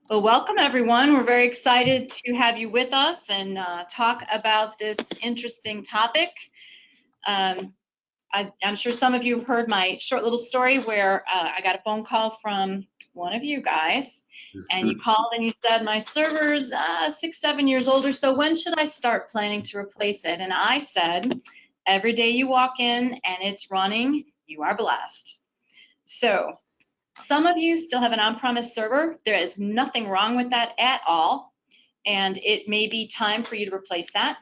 Well, welcome everyone. We're very excited to have you with us and talk about this interesting topic. I'm sure some of you have heard my short little story where I got a phone call from one of you guys, and you called and you said, my server's 6, 7 years old or so. When should I start planning to replace it? And I said, every day you walk in and it's running, you are blessed. So some of you still have an on-premise server. There is nothing wrong with that at all. And it may be time for you to replace that.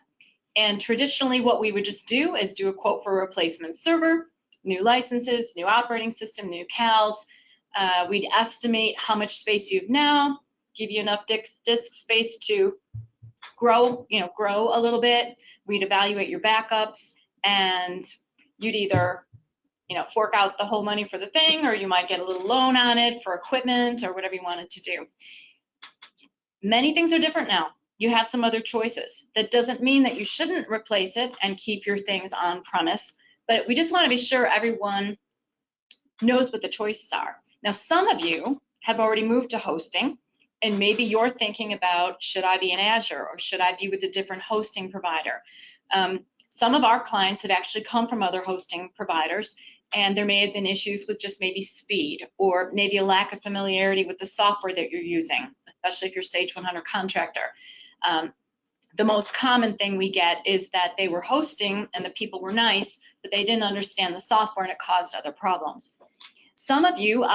And traditionally, what we would just do is do a quote for a replacement server, new licenses, new operating system, new CALs. We'd estimate how much space you have now, give you enough disk space to grow a little bit. We'd evaluate your backups, and you'd either fork out the whole money for the thing, or you might get a little loan on it for equipment or whatever you wanted to do. Many things are different now. You have some other choices. That doesn't mean that you shouldn't replace it and keep your things on premise, but we just want to be sure everyone knows what the choices are. Now, some of you have already moved to hosting, and maybe you're thinking about, should I be in Azure or should I be with a different hosting provider? Some of our clients have actually come from other hosting providers, and there may have been issues with just maybe speed or maybe a lack of familiarity with the software that you're using, especially if you're Sage 100 contractor. The most common thing we get is that they were hosting and the people were nice, but they didn't understand the software and it caused other problems. Some of you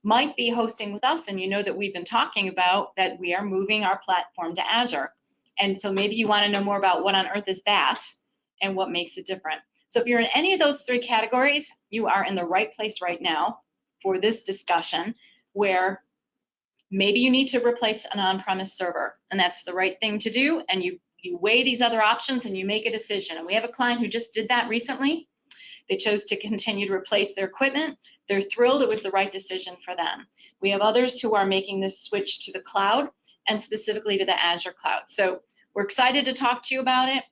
might be hosting with us, and you know that we've been talking about that we are moving our platform to Azure. And so maybe you want to know more about what on earth is that and what makes it different. So if you're in any of those three categories, you are in the right place right now for this discussion, where maybe you need to replace an on-premise server, and that's the right thing to do. And you weigh these other options and you make a decision. And we have a client who just did that recently. They chose to continue to replace their equipment. They're thrilled it was the right decision for them. We have others who are making this switch to the cloud, and specifically to the Azure cloud. So we're excited to talk to you about it.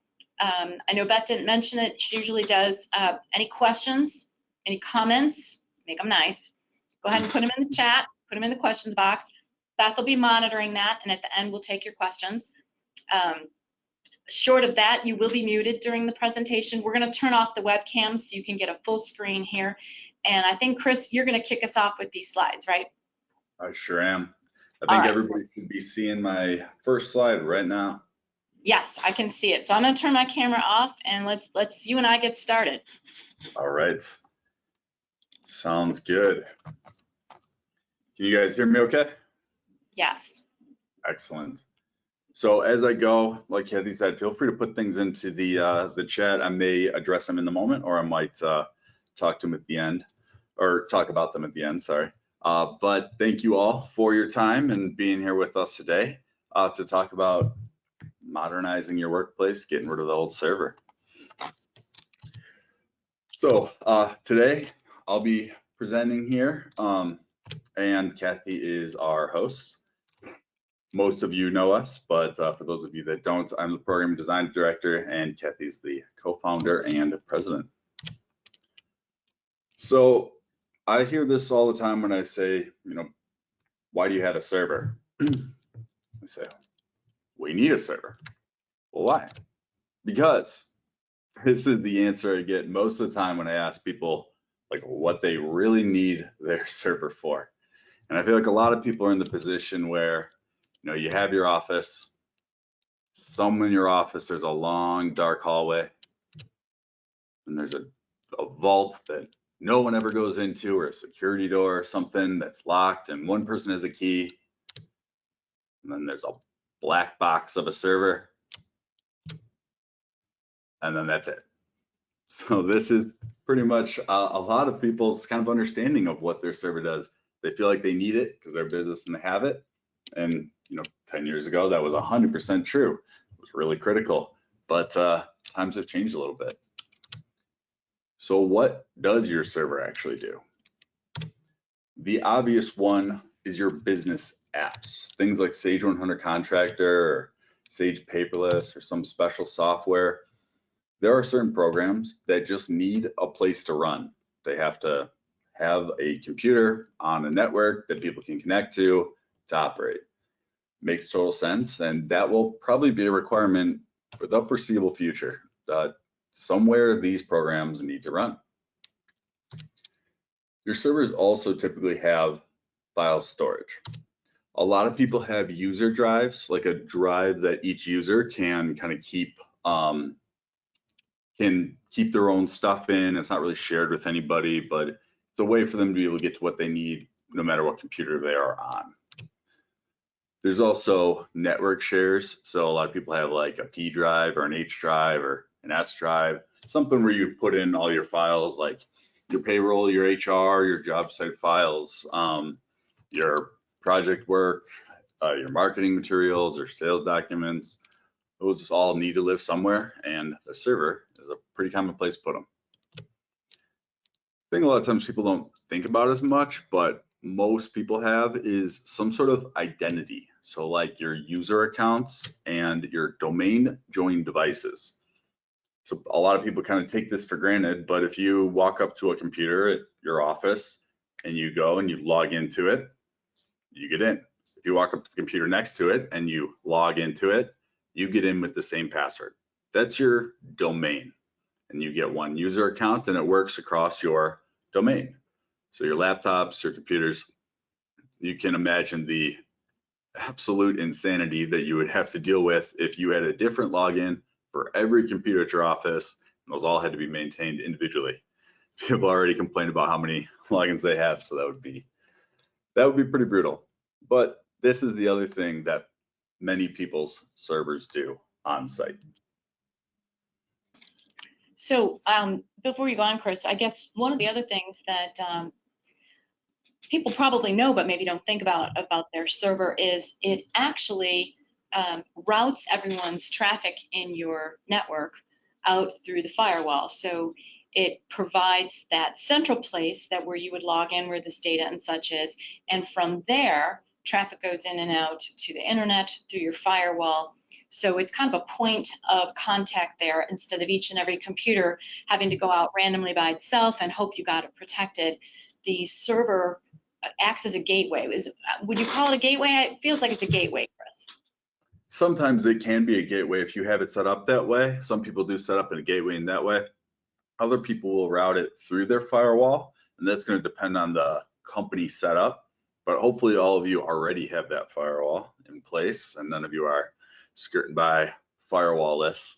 I know Beth didn't mention it. She usually does. Any questions, any comments, make them nice. Go ahead and put them in the chat, put them in the questions box. Beth will be monitoring that, and at the end, we'll take your questions. Short of that, you will be muted during the presentation. We're going to turn off the webcam so you can get a full screen here. And I think, Chris, you're going to kick us off with these slides, right? I sure am. I think everybody should be seeing my first slide right now. Yes, I can see it. So I'm going to turn my camera off, and let's you and I get started. All right. Sounds good. Can you guys hear me okay? Yes. Excellent. So as I go, like Kathy said, feel free to put things into the chat. I may address them in the moment, or I might talk to them at the end, or talk about them at the end, sorry. But thank you all for your time and being here with us today to talk about modernizing your workplace, getting rid of the old server. So today I'll be presenting here, and Kathy is our host. Most of you know us, but for those of you that don't, I'm the program design director, and Kathy's the co-founder and president. So I hear this all the time when I say, why do you have a server? I say, we need a server. Well, why? Because this is the answer I get most of the time when I ask people like what they really need their server for. And I feel like a lot of people are in the position where, you have your office, somewhere in your office, there's a long dark hallway, and there's a vault that no one ever goes into, or a security door or something that's locked, and one person has a key. And then there's a black box of a server, and then that's it. So this is pretty much a lot of people's kind of understanding of what their server does. They feel like they need it because they're business and they have it. And 10 years ago, that was 100% true. It was really critical, but times have changed a little bit. So what does your server actually do? The obvious one is your business apps, things like Sage 100 Contractor or Sage Paperless or some special software. There are certain programs that just need a place to run. They have to have a computer on a network that people can connect to operate. makes total sense, and that will probably be a requirement for the foreseeable future. Somewhere these programs need to run. Your servers also typically have file storage. A lot of people have user drives, like a drive that each user can kind of keep their own stuff in. It's not really shared with anybody, but it's a way for them to be able to get to what they need no matter what computer they are on. There's also network shares. So a lot of people have like a P drive or an H drive or an S drive, something where you put in all your files like your payroll, your HR, your job site files, your project work, your marketing materials or sales documents. Those all need to live somewhere, and the server is a pretty common place to put them. I think a lot of times people don't think about as much, but most people have is some sort of identity. So like your user accounts and your domain joined devices. So a lot of people kind of take this for granted, but if you walk up to a computer at your office and you go and you log into it, you get in. If you walk up to the computer next to it and you log into it, you get in with the same password. That's your domain. And you get one user account and it works across your domain. So your laptops, your computers, you can imagine the absolute insanity that you would have to deal with if you had a different login for every computer at your office, and those all had to be maintained individually. People already complain about how many logins they have, so that would be pretty brutal. But this is the other thing that many people's servers do on site. So before you go on, Chris, I guess one of the other things that people probably know but maybe don't think about their server is it actually routes everyone's traffic in your network out through the firewall. So it provides that central place that where you would log in where this data and such is, and from there traffic goes in and out to the internet through your firewall. So it's kind of a point of contact there instead of each and every computer having to go out randomly by itself and hope you got it protected. The server acts as a gateway. Would you call it a gateway? It feels like it's a gateway, Chris. Sometimes it can be a gateway if you have it set up that way. Some people do set up a gateway in that way. Other people will route it through their firewall, and that's going to depend on the company setup. But hopefully all of you already have that firewall in place, and none of you are skirting by firewall-less.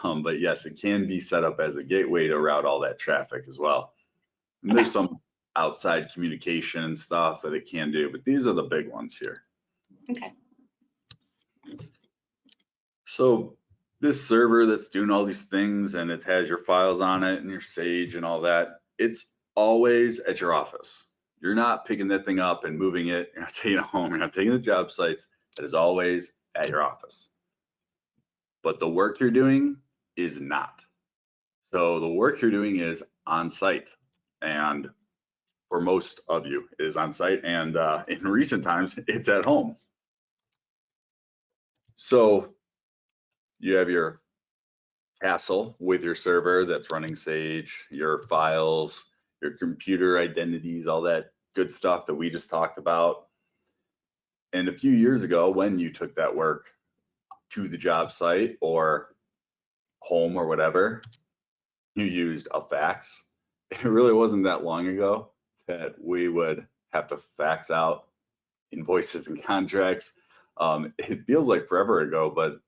But yes, it can be set up as a gateway to route all that traffic as well. And there's some outside communication stuff that it can do, but these are the big ones here. Okay. So this server that's doing all these things and it has your files on it and your Sage and all that, it's always at your office. You're not picking that thing up and moving it. You're not taking it home. You're not taking it to job sites. It is always at your office. But the work you're doing is not. So the work you're doing is on site. And for most of you, it is on site. And in recent times, it's at home. So you have your castle with your server that's running Sage, your files, your computer identities, all that good stuff that we just talked about. And a few years ago, when you took that work to the job site or home or whatever, you used a fax. It really wasn't that long ago that we would have to fax out invoices and contracts. It feels like forever ago, but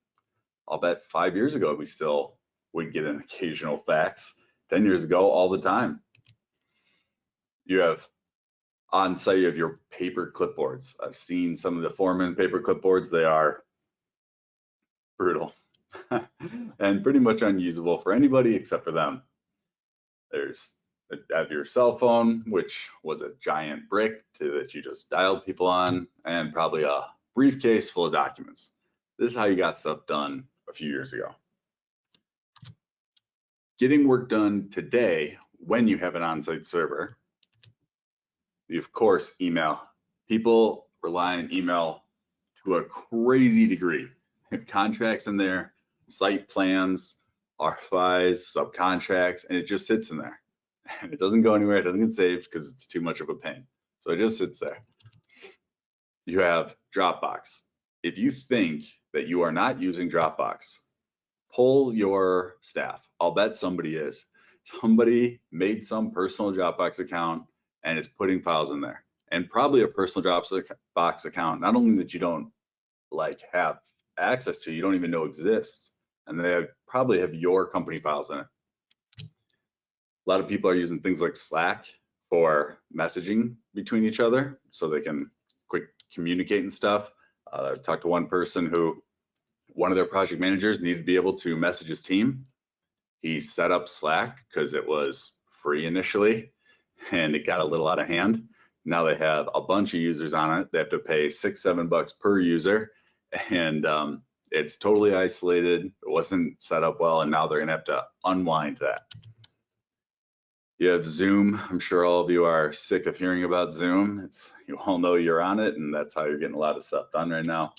I'll bet 5 years ago we still would get an occasional fax. 10 years ago, all the time. You have on site, you have your paper clipboards. I've seen some of the foreman paper clipboards. They are brutal and pretty much unusable for anybody except for them. There's have your cell phone, which was a giant brick that you just dialed people on, and probably a briefcase full of documents. This is how you got stuff done a few years ago. Getting work done today when you have an on-site server, you of course email. People rely on email to a crazy degree. They have contracts in there, site plans, RFIs, subcontracts, and it just sits in there. And it doesn't go anywhere, it doesn't get saved because it's too much of a pain. So it just sits there. You have Dropbox. if you think that you are not using Dropbox, poll your staff. I'll bet somebody is. Somebody made some personal Dropbox account and is putting files in there, and probably a personal Dropbox account, not only that you don't like have access to, you don't even know exists, and they probably have your company files in it. A lot of people are using things like Slack for messaging between each other so they can quick communicate and stuff. I talked to one person who, one of their project managers needed to be able to message his team. He set up Slack because it was free initially and it got a little out of hand. Now they have a bunch of users on it. They have to pay $6-7 per user, and it's totally isolated. It wasn't set up well, and now they're gonna have to unwind that. You have Zoom. I'm sure all of you are sick of hearing about Zoom. You all know you're on it, and that's how you're getting a lot of stuff done right now.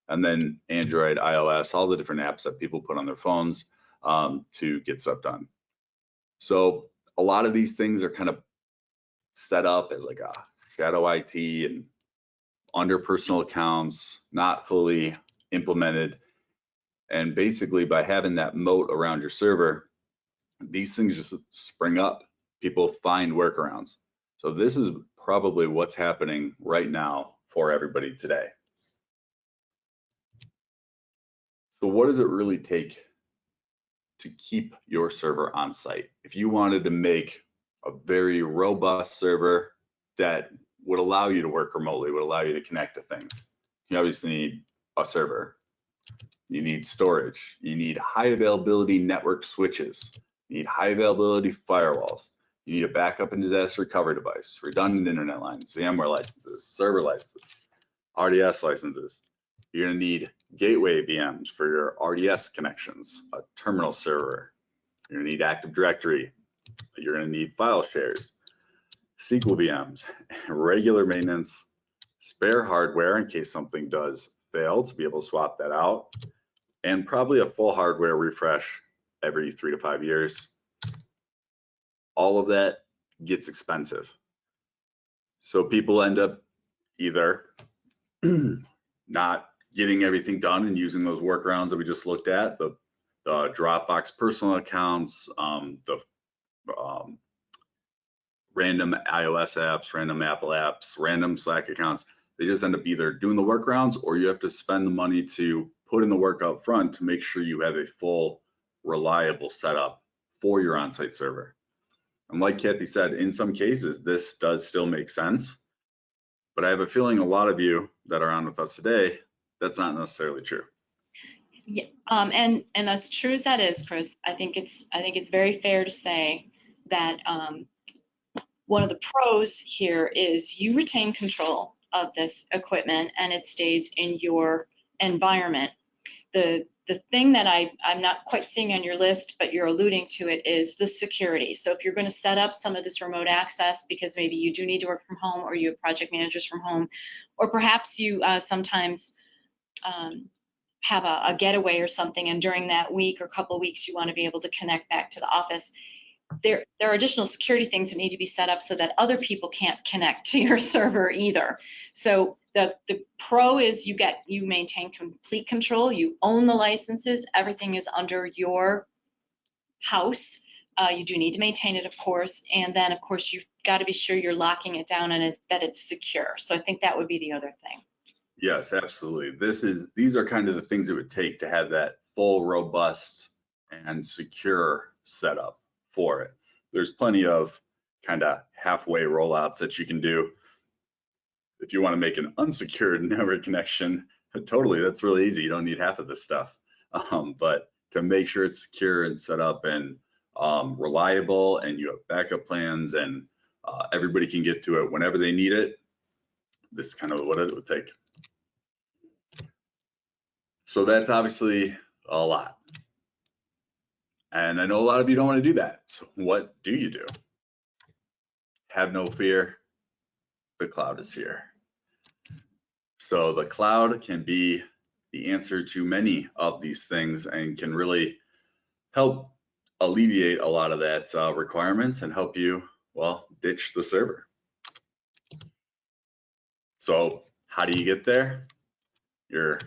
And then Android, iOS, all the different apps that people put on their phones to get stuff done. So a lot of these things are kind of set up as like a shadow IT and under personal accounts, not fully implemented. And basically by having that moat around your server, these things just spring up. People find workarounds. So this is probably what's happening right now for everybody today. So what does it really take to keep your server on site? If you wanted to make a very robust server that would allow you to work remotely, would allow you to connect to things, you obviously need a server. You need storage. You need high availability network switches. You need high availability firewalls. You need a backup and disaster recovery device, redundant internet lines, VMware licenses, server licenses, RDS licenses. You're gonna need gateway VMs for your RDS connections, a terminal server. You're gonna need Active Directory. You're gonna need file shares, SQL VMs, regular maintenance, spare hardware in case something does fail to be able to swap that out, and probably a full hardware refresh every 3 to 5 years. All of that gets expensive. So people end up either not getting everything done and using those workarounds that we just looked at, the Dropbox personal accounts, the random iOS apps, random Apple apps, random Slack accounts. They just end up either doing the workarounds, or you have to spend the money to put in the work up front to make sure you have a full, reliable setup for your on-site server. And like Kathy said, in some cases, this does still make sense, but I have a feeling a lot of you that are on with us today, that's not necessarily true. Yeah, and as true as that is, Chris, I think it's very fair to say that one of the pros here is you retain control of this equipment and it stays in your environment. The thing that I'm not quite seeing on your list, but you're alluding to it, is the security. So if you're going to set up some of this remote access because maybe you do need to work from home, or you have project managers from home, or perhaps you sometimes have a getaway or something, and during that week or couple of weeks you want to be able to connect back to the office, there are additional security things that need to be set up so that other people can't connect to your server either. So the pro is you maintain complete control, you own the licenses, everything is under your house. You do need to maintain it, of course, and then of course you've got to be sure you're locking it down and that it's secure. So I think that would be the other thing. Yes, absolutely. These are kind of the things it would take to have that full, robust, and secure setup for it. There's plenty of kind of halfway rollouts that you can do. If you want to make an unsecured network connection, totally, that's really easy. You don't need half of this stuff. But to make sure it's secure and set up and reliable, and you have backup plans, and everybody can get to it whenever they need it, this is kind of what it would take. So that's obviously a lot. And I know a lot of you don't want to do that. So what do you do? Have no fear, the cloud is here. So the cloud can be the answer to many of these things and can really help alleviate a lot of that requirements and help you, well, ditch the server. So how do you get there? you're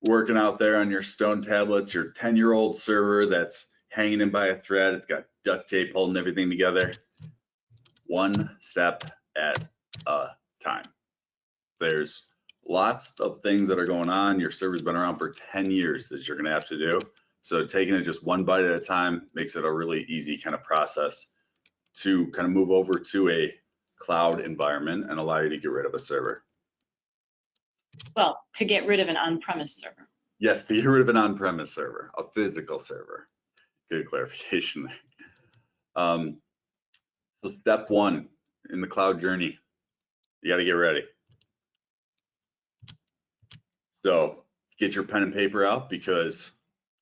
working out there on your stone tablets, your 10-year-old server that's hanging in by a thread. It's got duct tape holding everything together. One step at a time. There's lots of things that are going on. Your server's been around for 10 years that you're gonna have to do. So taking it just one bite at a time makes it a really easy kind of process to kind of move over to a cloud environment and allow you to get rid of a server. Well, to get rid of an on-premise server. Yes, to get rid of an on-premise server, a physical server. Good clarification there. So step one in the cloud journey, you got to get ready. So get your pen and paper out because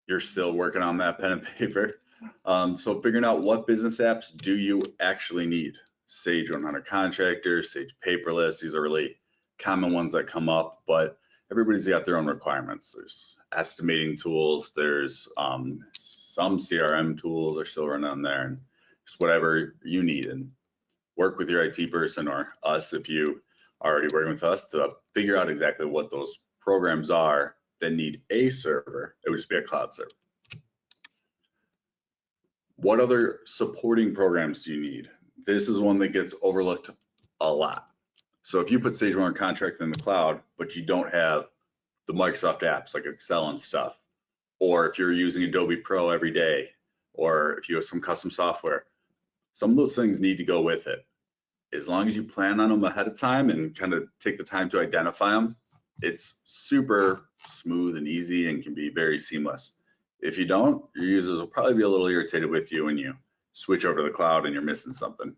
you're still working on that pen and paper. So figuring out what business apps do you actually need. Sage 100 Contractor, Sage Paperless, these are really common ones that come up, but everybody's got their own requirements. There's estimating tools, there's some CRM tools are still running on there, and just whatever you need. And work with your IT person or us if you are already working with us to figure out exactly what those programs are that need a server. It would just be a cloud server. What other supporting programs do you need? This is one that gets overlooked a lot. So if you put Sage 100 Contract in the cloud, but you don't have the Microsoft apps like Excel and stuff, or if you're using Adobe Pro every day, or if you have some custom software, some of those things need to go with it. As long as you plan on them ahead of time and kind of take the time to identify them, it's super smooth and easy and can be very seamless. If you don't, your users will probably be a little irritated with you when you switch over to the cloud and you're missing something.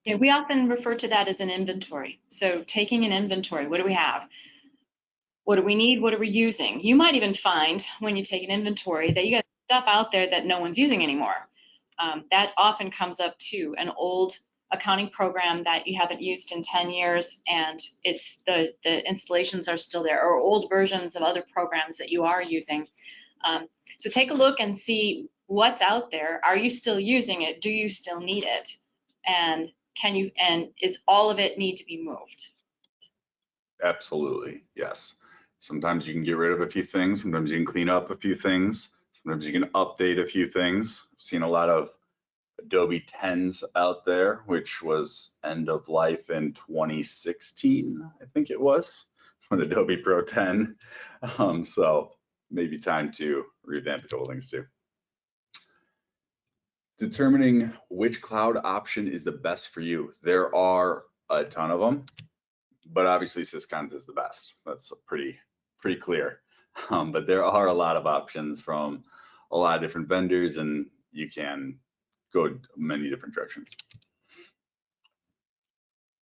Yeah, we often refer to that as an inventory. So taking an inventory, what do we have? What do we need? What are we using? You might even find when you take an inventory that you got stuff out there that no one's using anymore. That often comes up too, an old accounting program that you haven't used in 10 years and it's the installations are still there, or old versions of other programs that you are using. So take a look and see what's out there. Are you still using it? Do you still need it? And is all of it need to be moved? Absolutely, yes. Sometimes you can get rid of a few things. Sometimes you can clean up a few things. Sometimes you can update a few things. I've seen a lot of Adobe 10s out there, which was end of life in 2016, I think it was, when Adobe Pro 10. So maybe time to revamp a couple things too. Determining which cloud option is the best for you. There are a ton of them, but obviously Syscon's is the best. That's pretty clear. But there are a lot of options from a lot of different vendors, and you can go many different directions.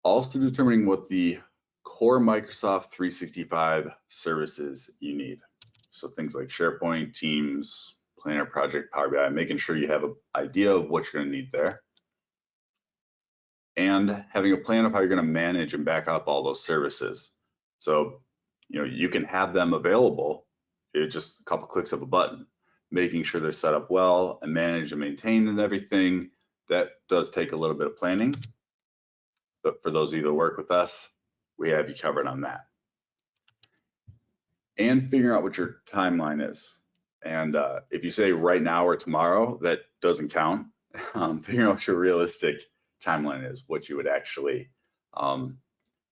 Also determining what the core Microsoft 365 services you need. So things like SharePoint, Teams, Planner, Project, Power BI, making sure you have an idea of what you're going to need there. And having a plan of how you're going to manage and back up all those services. So, you can have them available. It's just a couple clicks of a button. Making sure they're set up well and managed and maintained and everything. That does take a little bit of planning. But for those of you that work with us, we have you covered on that. And figuring out what your timeline is. And if you say right now or tomorrow, that doesn't count. Figuring out what your realistic timeline is, what you would actually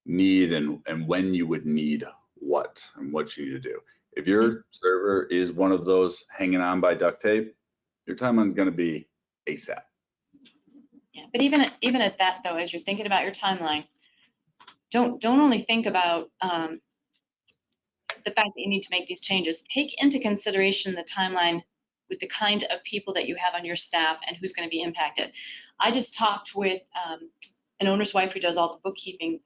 need and when you would need what and what you need to do. If your server is one of those hanging on by duct tape, your timeline is going to be ASAP. Yeah, but even at that though, as you're thinking about your timeline, don't only think about the fact that you need to make these changes. Take into consideration the timeline with the kind of people that you have on your staff and who's going to be impacted. I just talked with an owner's wife who does all the bookkeeping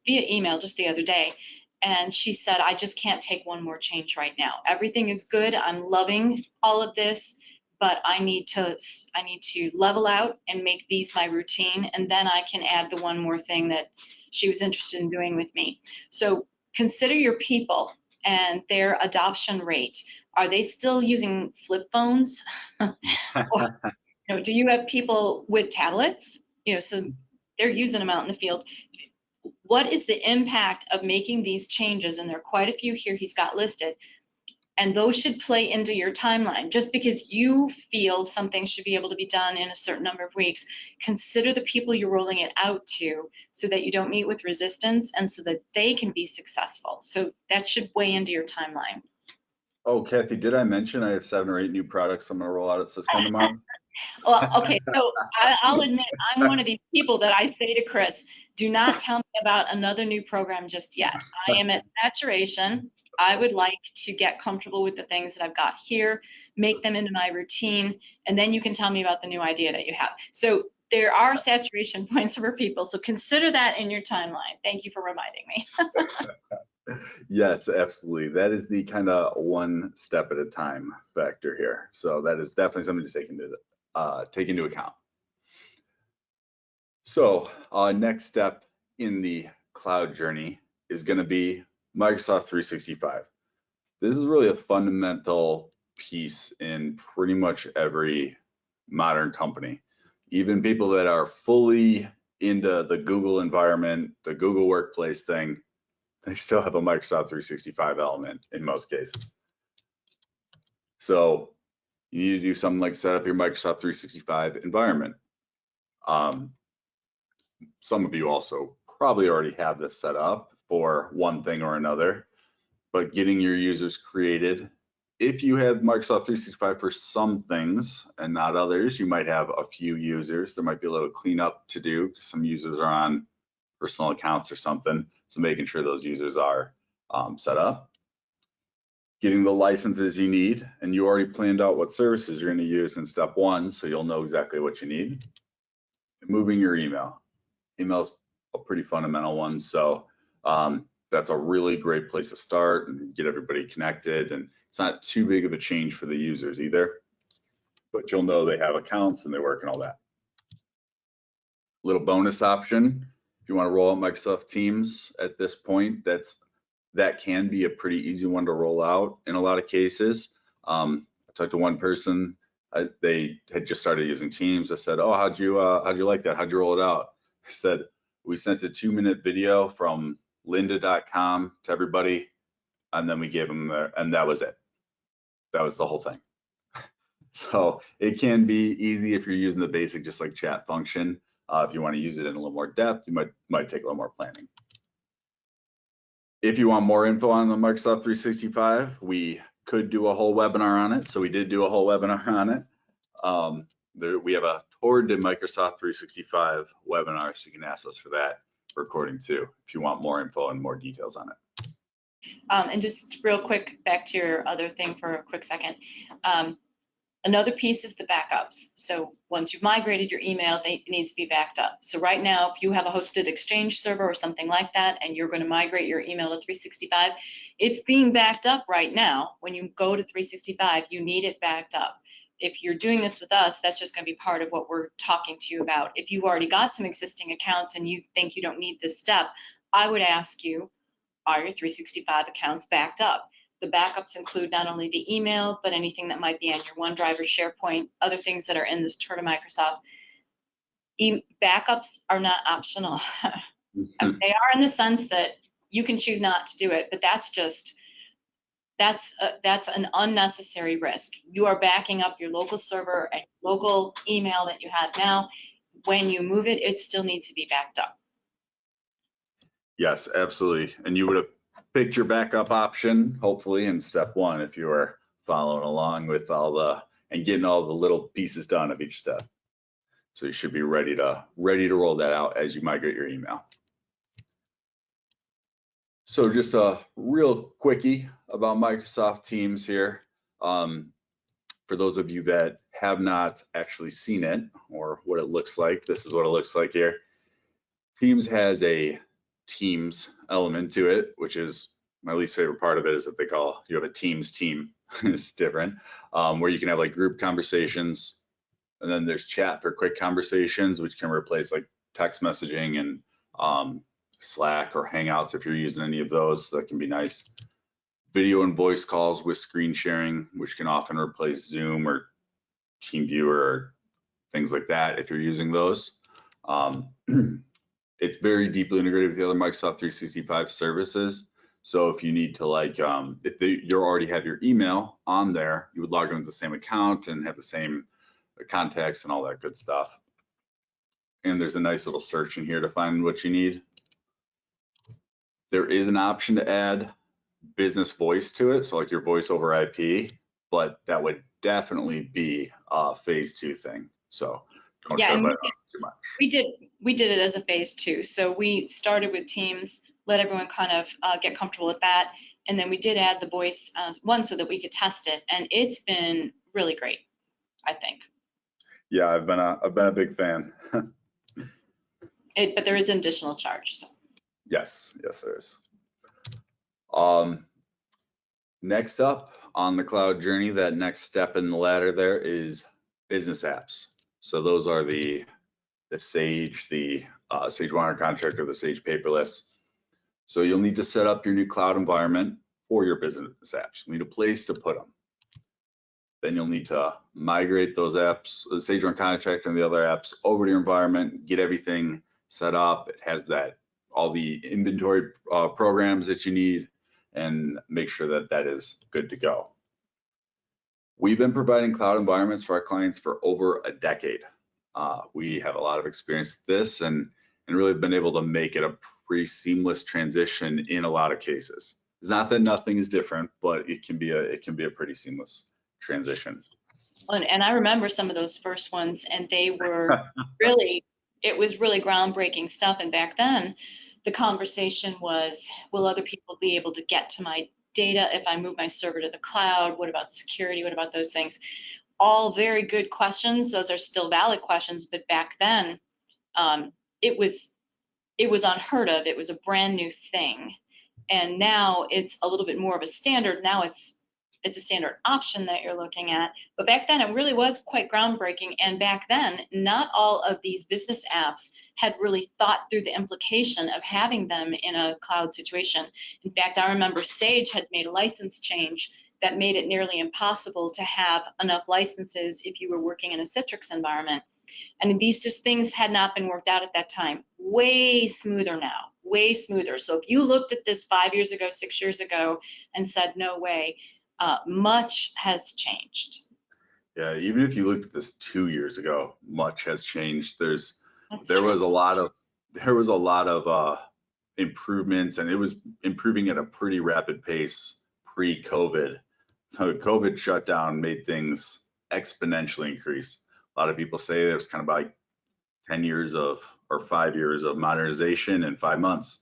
via email just the other day, and she said, I just can't take one more change right now. Everything is good. I'm loving all of this, but I need to level out and make these my routine, and then I can add the one more thing that she was interested in doing with me. So consider your people and their adoption rate. Are they still using flip phones? Or, do you have people with tablets? So they're using them out in the field. what is the impact of making these changes? And there are quite a few here he's got listed. And those should play into your timeline. Just because you feel something should be able to be done in a certain number of weeks, consider the people you're rolling it out to so that you don't meet with resistance and so that they can be successful. So that should weigh into your timeline. Oh, Kathy, did I mention I have 7 or 8 new products I'm going to roll out at Syscon tomorrow? Well, okay, so I'll admit, I'm one of these people that I say to Chris, do not tell me about another new program just yet. I am at saturation. I would like to get comfortable with the things that I've got here, make them into my routine, and then you can tell me about the new idea that you have. So there are saturation points for people, so consider that in your timeline. Thank you for reminding me. Yes, absolutely. That is the kind of one step at a time factor here. So that is definitely something to take into account. So next step in the cloud journey is going to be Microsoft 365. This is really a fundamental piece in pretty much every modern company. Even people that are fully into the Google environment, the Google Workplace thing, they still have a Microsoft 365 element in most cases. So you need to do something like set up your Microsoft 365 environment. Some of you also probably already have this set up for one thing or another, but getting your users created. If you have Microsoft 365 for some things and not others, you might have a few users. There might be a little cleanup to do because some users are on personal accounts or something. So making sure those users are set up. Getting the licenses you need, and you already planned out what services you're going to use in step 1, so you'll know exactly what you need. And moving your email. Email's a pretty fundamental one, so that's a really great place to start and get everybody connected. And it's not too big of a change for the users either, but you'll know they have accounts and they work and all that. Little bonus option, if you want to roll out Microsoft Teams at this point, that can be a pretty easy one to roll out in a lot of cases. I talked to one person, they had just started using Teams. I said, oh, how'd you like that? How'd you roll it out? I said, we sent a 2-minute video from lynda.com to everybody, and then we gave them and that was it. That was the whole thing. So it can be easy if you're using the basic, just like chat function. If you want to use it in a little more depth, you might take a little more planning. If you want more info on the Microsoft 365, we could do a whole webinar on it. So we did do a whole webinar on it. We have a Toward to Microsoft 365 webinar, so you can ask us for that recording too, if you want more info and more details on it. And just real quick, back to your other thing for a quick second. Another piece is the backups. So once you've migrated your email, it needs to be backed up. So right now, if you have a hosted Exchange server or something like that, and you're going to migrate your email to 365, it's being backed up right now. When you go to 365, you need it backed up. If you're doing this with us, that's just going to be part of what we're talking to you about. If you've already got some existing accounts and you think you don't need this step, I would ask you, are your 365 accounts backed up? The backups include not only the email, but anything that might be on your OneDrive or SharePoint, other things that are in this Tour to Microsoft. Backups are not optional. They are in the sense that you can choose not to do it, but that's an unnecessary risk. You are backing up your local server and local email that you have now. When you move it, it still needs to be backed up. Yes, absolutely. And you would have picked your backup option, hopefully, in step 1 if you were following along with and getting all the little pieces done of each step. So you should be ready to roll that out as you migrate your email. So just a real quickie about Microsoft Teams here. For those of you that have not actually seen it or what it looks like, this is what it looks like here. Teams has a Teams element to it, which is my least favorite part of it, is that you have a Teams team. It's different, where you can have like group conversations, and then there's chat for quick conversations, which can replace like text messaging and Slack or Hangouts if you're using any of those. So that can be nice. Video and voice calls with screen sharing, which can often replace Zoom or TeamViewer or things like that if you're using those. it's very deeply integrated with the other Microsoft 365 services. So if you need to you already have your email on there, you would log in with the same account and have the same contacts and all that good stuff. And there's a nice little search in here to find what you need. There is an option to add business voice to it, so like your voice over IP, but that would definitely be a phase 2 thing. So don't show that too much. We did it as a phase 2. So we started with Teams, let everyone kind of get comfortable with that, and then we did add the voice one so that we could test it, and it's been really great, I think. Yeah, I've been a big fan. But there is an additional charge. So. Yes, there is. Next up on the cloud journey, that next step in the ladder there is business apps. So those are the Sage, the Sage Wire Contract, or the Sage Paperless. So you'll need to set up your new cloud environment for your business apps. You need a place to put them. Then you'll need to migrate those apps, the Sage Wire Contract and the other apps, over to your environment, get everything set up. It has all the inventory programs that you need, and make sure that that is good to go. We've been providing cloud environments for our clients for over a decade. We have a lot of experience with this and really been able to make it a pretty seamless transition in a lot of cases. It's not that nothing is different, but it can be a pretty seamless transition. And I remember some of those first ones, and they were it was really groundbreaking stuff. And back then, the conversation was, will other people be able to get to my data if I move my server to the cloud? What about security? What about those things? All very good questions. Those are still valid questions, but back then, it was unheard of. It was a brand new thing. And now it's a little bit more of a standard. Now it's a standard option that you're looking at. But back then it really was quite groundbreaking. And back then, not all of these business apps had really thought through the implication of having them in a cloud situation. In fact, I remember Sage had made a license change that made it nearly impossible to have enough licenses if you were working in a Citrix environment. And these things had not been worked out at that time. Way smoother now, way smoother. So if you looked at this 5 years ago, 6 years ago, and said, no way, much has changed. Yeah, even if you looked at this 2 years ago, much has changed. There was a lot of improvements, and it was improving at a pretty rapid pace pre-COVID. So the COVID shutdown made things exponentially increase. A lot of people say there was kind of like 5 years of modernization in 5 months.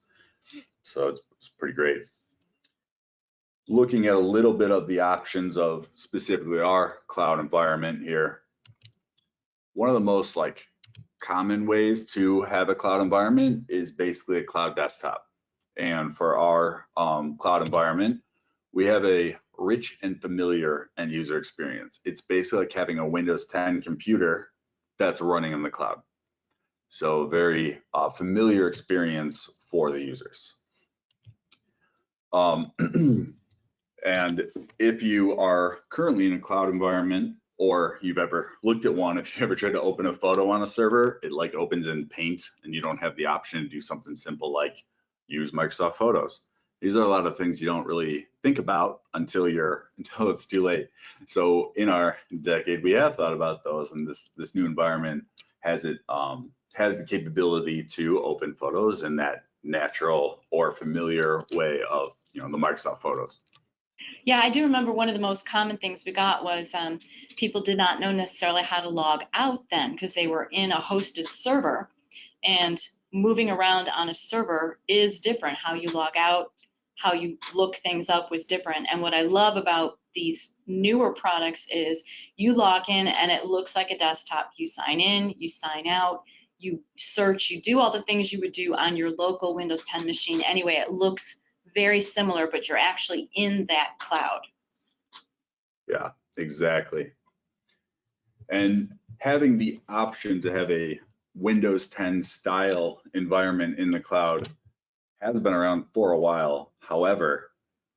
So it's pretty great. Looking at a little bit of the options of specifically our cloud environment here. One of the most common ways to have a cloud environment is basically a cloud desktop. And for our cloud environment, we have a rich and familiar end user experience. It's basically like having a Windows 10 computer that's running in the cloud. So very familiar experience for the users. And if you are currently in a cloud environment, or you've ever looked at one, if you ever tried to open a photo on a server, it opens in Paint, and you don't have the option to do something simple like use Microsoft Photos. These are a lot of things you don't really think about until it's too late. So in our decade, we have thought about those, and this new environment has the capability to open photos in that natural or familiar way of the Microsoft Photos. Yeah, I do remember one of the most common things we got was people did not know necessarily how to log out then, because they were in a hosted server, and moving around on a server is different. How you log out, how you look things up was different. And what I love about these newer products is you log in and it looks like a desktop. You sign in, you sign out, you search, you do all the things you would do on your local Windows 10 machine anyway. It looks very similar, but you're actually in that cloud. Yeah, exactly. And having the option to have a Windows 10 style environment in the cloud has been around for a while. However,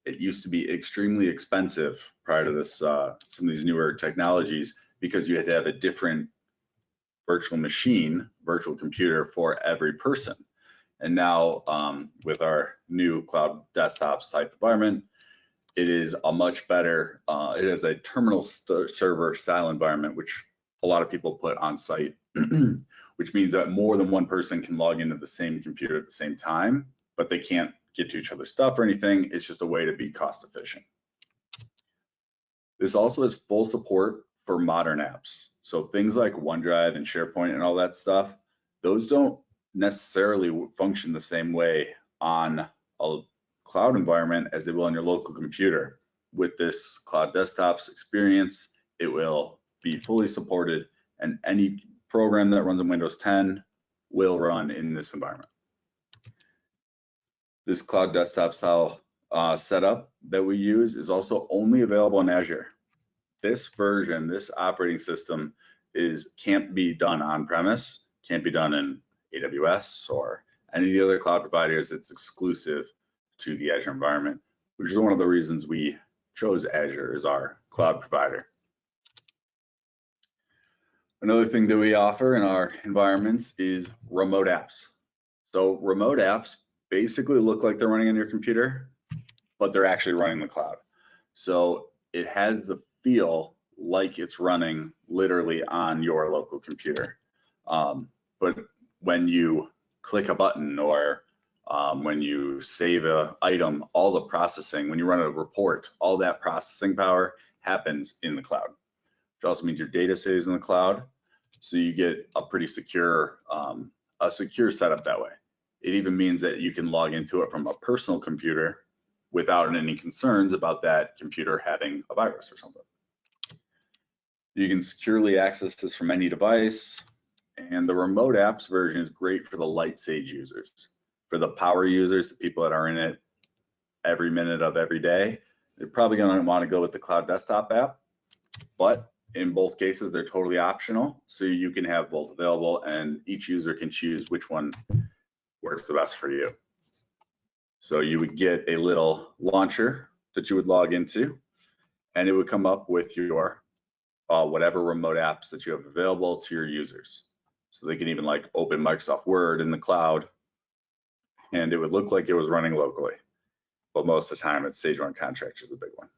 it used to be extremely expensive prior to this, some of these newer technologies, because you had to have a different virtual machine, virtual computer for every person. And now with our new cloud desktops type environment, it is a much better, it is a terminal server style environment, which a lot of people put on site, which means that more than one person can log into the same computer at the same time, but they can't get to each other's stuff or anything. It's just a way to be cost efficient. This also has full support for modern apps. So things like OneDrive and SharePoint and all that stuff, those don't necessarily function the same way on a cloud environment as they will on your local computer. With this cloud desktops experience, it will be fully supported, and any program that runs on Windows 10 will run in this environment. This cloud desktop style setup that we use is also only available in Azure. This version, this operating system can't be done on premise, can't be done in AWS or any of the other cloud providers. It's exclusive to the Azure environment, which is one of the reasons we chose Azure as our cloud provider. Another thing that we offer in our environments is remote apps. So remote apps basically look like they're running on your computer, but they're actually running the cloud. So it has the feel like it's running literally on your local computer. But when you click a button or when you save an item, all the processing, when you run a report, all that processing power happens in the cloud, which also means your data stays in the cloud. So you get a pretty secure, setup that way. It even means that you can log into it from a personal computer without any concerns about that computer having a virus or something. You can securely access this from any device, and the remote apps version is great for the light Sage users. For the power users, the people that are in it every minute of every day, they're probably going to want to go with the cloud desktop app, but in both cases, they're totally optional. So you can have both available, and each user can choose which one works the best for you. So you would get a little launcher that you would log into, and it would come up with your whatever remote apps that you have available to your users. So they can even like open Microsoft Word in the cloud, and it would look like it was running locally. But most of the time, it's Sage One Contractor is the big one.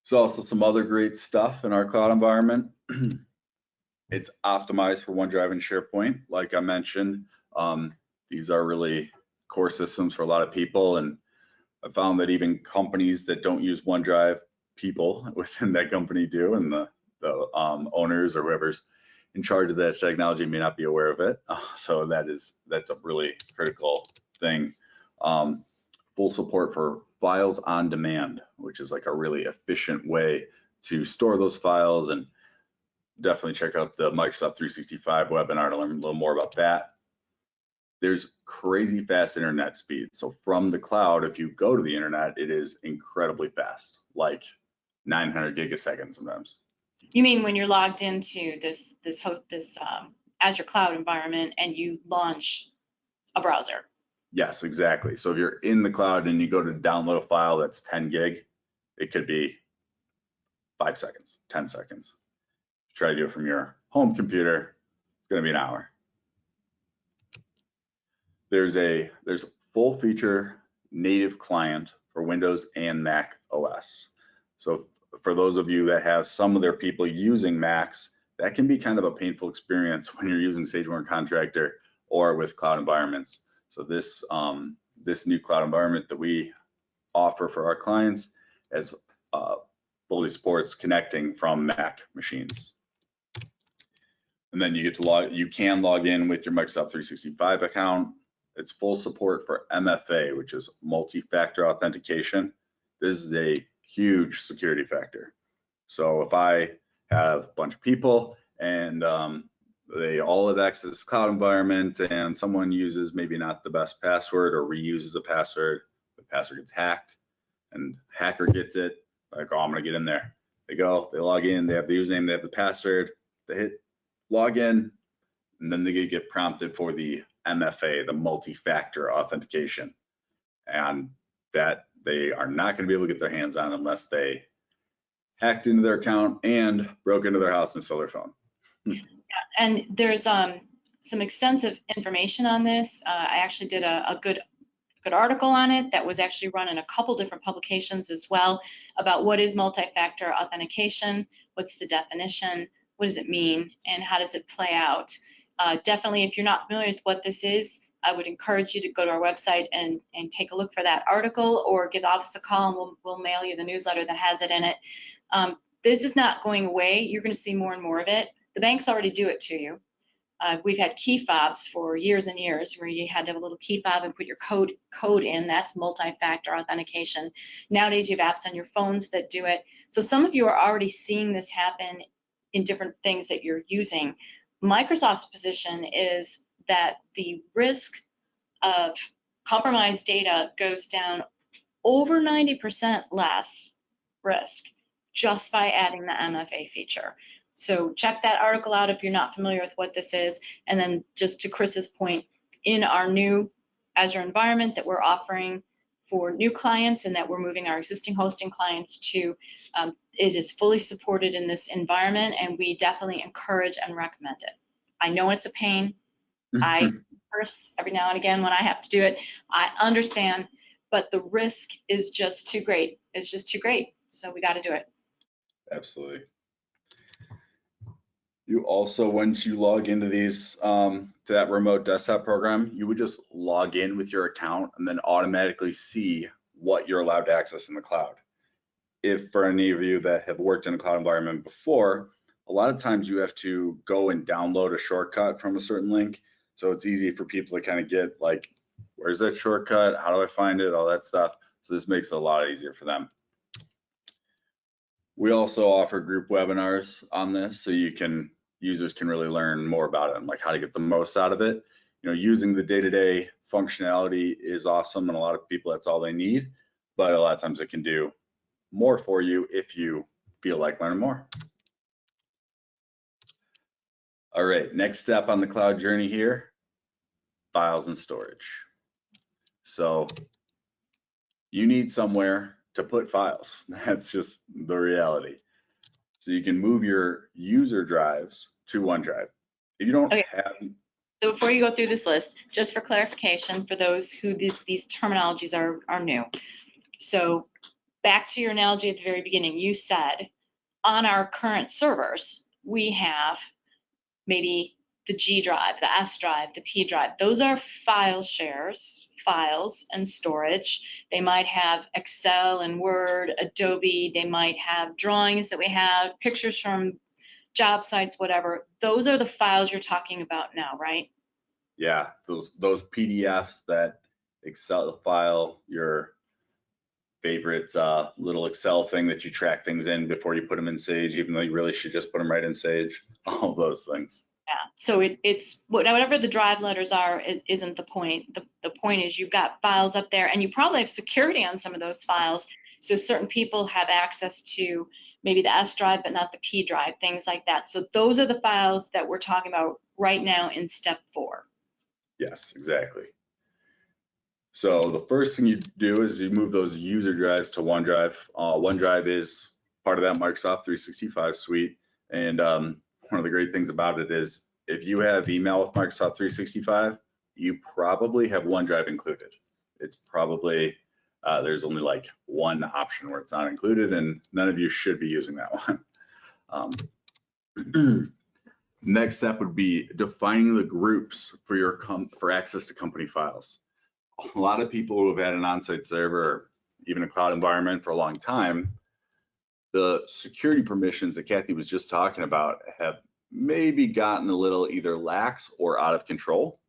So also some other great stuff in our cloud environment. It's optimized for OneDrive and SharePoint. Like I mentioned, these are really core systems for a lot of people. And I found that even companies that don't use OneDrive, people within that company do, and the owners or whoever's in charge of that technology may not be aware of it. So that's a really critical thing. Full support for files on demand, which is like a really efficient way to store those files, and definitely check out the Microsoft 365 webinar to learn a little more about that. There's crazy fast internet speed. So from the cloud, if you go to the internet, it is incredibly fast, like 900 gigaseconds sometimes. You mean when you're logged into this Azure cloud environment and you launch a browser? Yes, exactly. So if you're in the cloud and you go to download a file that's 10 gig, it could be 5 seconds, 10 seconds. Try to do it from your home computer, it's going to be an hour. There's full feature native client for Windows and Mac OS. So for those of you that have some of their people using Macs, that can be kind of a painful experience when you're using Sage One Contractor or with cloud environments. So this new cloud environment that we offer for our clients as fully supports connecting from Mac machines. And then you can log in with your Microsoft 365 account. It's full support for MFA, which is multi-factor authentication. This is a huge security factor. So if I have a bunch of people and they all have access to this cloud environment and someone uses maybe not the best password or reuses a password, the password gets hacked and hacker gets it, like, oh, I'm gonna get in there. They go, they log in, they have the username, they have the password, they hit log in, and then they get prompted for the MFA, the multi-factor authentication. And that they are not gonna be able to get their hands on unless they hacked into their account and broke into their house and stole their phone. And there's some extensive information on this. I actually did a good article on it that was actually run in a couple different publications as well about what is multi-factor authentication, what's the definition, what does it mean, and how does it play out. Definitely, if you're not familiar with what this is, I would encourage you to go to our website and take a look for that article, or give the office a call and we'll mail you the newsletter that has it in it. This is not going away. You're going to see more and more of it. The banks already do it to you. We've had key fobs for years and years where you had to have a little key fob and put your code in. That's multi-factor authentication. Nowadays, you have apps on your phones that do it. So some of you are already seeing this happen in different things that you're using. Microsoft's position is that the risk of compromised data goes down over 90% less risk just by adding the MFA feature. So check that article out if you're not familiar with what this is. And then just to Chris's point, in our new Azure environment that we're offering for new clients and that we're moving our existing hosting clients to, it is fully supported in this environment, and we definitely encourage and recommend it. I know it's a pain. I curse every now and again when I have to do it. I understand, but the risk is just too great. It's just too great. So we got to do it. Absolutely. You also, once you log into these, to that remote desktop program, you would just log in with your account and then automatically see what you're allowed to access in the cloud. If for any of you that have worked in a cloud environment before, a lot of times you have to go and download a shortcut from a certain link. So it's easy for people to kind of get like, where's that shortcut? How do I find it? All that stuff. So this makes it a lot easier for them. We also offer group webinars on this, so users can really learn more about it and like how to get the most out of it. You know, using the day-to-day functionality is awesome, and a lot of people, that's all they need, but a lot of times it can do more for you if you feel like learning more. All right, next step on the cloud journey here, files and storage. So you need somewhere to put files. That's just the reality. So you can move your user drives to OneDrive. If you don't have. So before you go through this list, just for clarification for those who these terminologies are new. So back to your analogy at the very beginning, you said on our current servers, we have maybe the G drive, the S drive, the P drive. Those are file shares, files and storage. They might have Excel and Word, Adobe. They might have drawings that we have, pictures from job sites, whatever. Those are the files you're talking about now, right? Yeah, those PDFs, that Excel file, your favorite little Excel thing that you track things in before you put them in Sage, even though you really should just put them right in Sage, all those things. Yeah, so it's whatever the drive letters are, it isn't the point. The point is you've got files up there, and you probably have security on some of those files. So certain people have access to maybe the S drive, but not the P drive, things like that. So those are the files that we're talking about right now in step 4. Yes, exactly. So the first thing you do is you move those user drives to OneDrive. OneDrive is part of that Microsoft 365 suite. And one of the great things about it is if you have email with Microsoft 365, you probably have OneDrive included. It's probably, there's only like one option where it's not included, and none of you should be using that one. Next step would be defining the groups for for access to company files. A lot of people who have had an on-site server or even a cloud environment for a long time, the security permissions that Kathy was just talking about have maybe gotten a little either lax or out of control.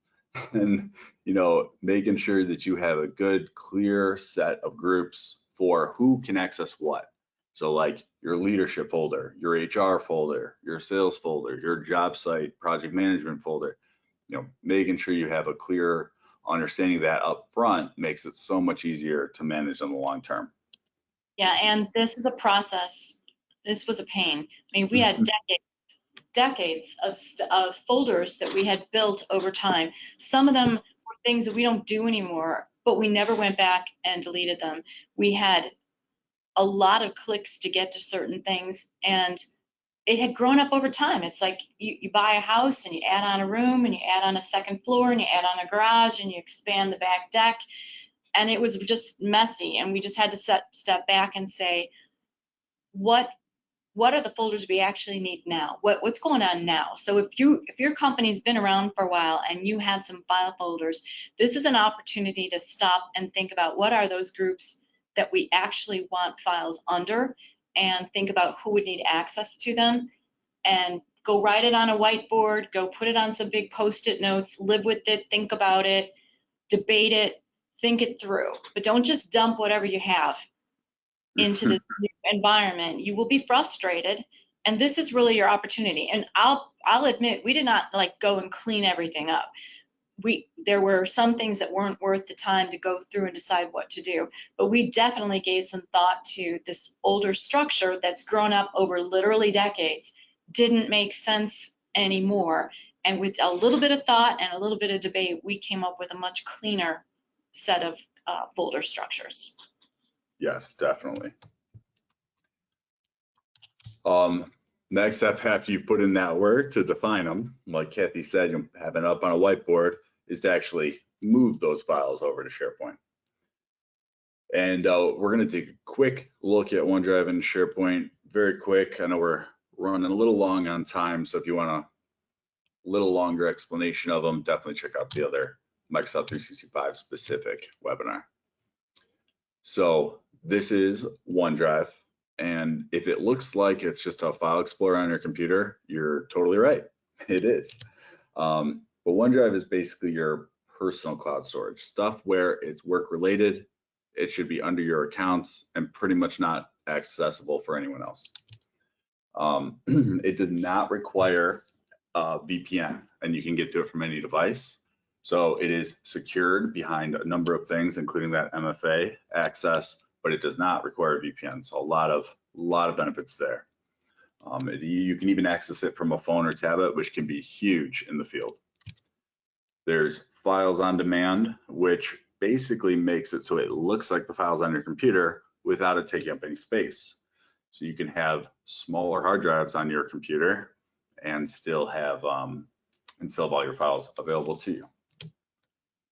And, you know, making sure that you have a good, clear set of groups for who can access what. So like your leadership folder, your HR folder, your sales folder, your job site project management folder, you know, making sure you have a clear understanding that up front makes it so much easier to manage in the long term. Yeah, and this is a process. This was a pain. I mean, we had decades of folders that we had built over time. Some of them were things that we don't do anymore, but we never went back and deleted them. We had a lot of clicks to get to certain things, and it had grown up over time. It's like you buy a house and you add on a room and you add on a second floor and you add on a garage and you expand the back deck. And it was just messy. And we just had to step back and say, what are the folders we actually need now? What's going on now? So if your company's been around for a while and you have some file folders, this is an opportunity to stop and think about what are those groups that we actually want files under, and think about who would need access to them, and go write it on a whiteboard, go put it on some big Post-it notes, live with it, think about it, debate it, think it through. But don't just dump whatever you have into this new environment. You will be frustrated, and this is really your opportunity. And I'll admit, we did not like go and clean everything up. There were some things that weren't worth the time to go through and decide what to do, but we definitely gave some thought to this older structure that's grown up over literally decades, didn't make sense anymore. And with a little bit of thought and a little bit of debate, we came up with a much cleaner set of folder structures. Yes, definitely. Next step, after you put in that work to define them, like Kathy said, you have it up on a whiteboard, is to actually move those files over to SharePoint. And we're going to take a quick look at OneDrive and SharePoint, very quick. I know we're running a little long on time, so if you want a little longer explanation of them, definitely check out the other Microsoft 365 specific webinar. So this is OneDrive. And if it looks like it's just a file explorer on your computer, you're totally right. It is. But OneDrive is basically your personal cloud storage, stuff where it's work related. It should be under your accounts and pretty much not accessible for anyone else. It does not require VPN, and you can get to it from any device. So it is secured behind a number of things, including that MFA access, but it does not require VPN. So a lot of benefits there. You can even access it from a phone or tablet, which can be huge in the field. There's files on demand, which basically makes it so it looks like the files on your computer without it taking up any space. So you can have smaller hard drives on your computer and still have all your files available to you.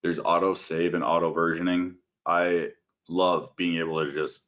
There's auto save and auto versioning. I love being able to just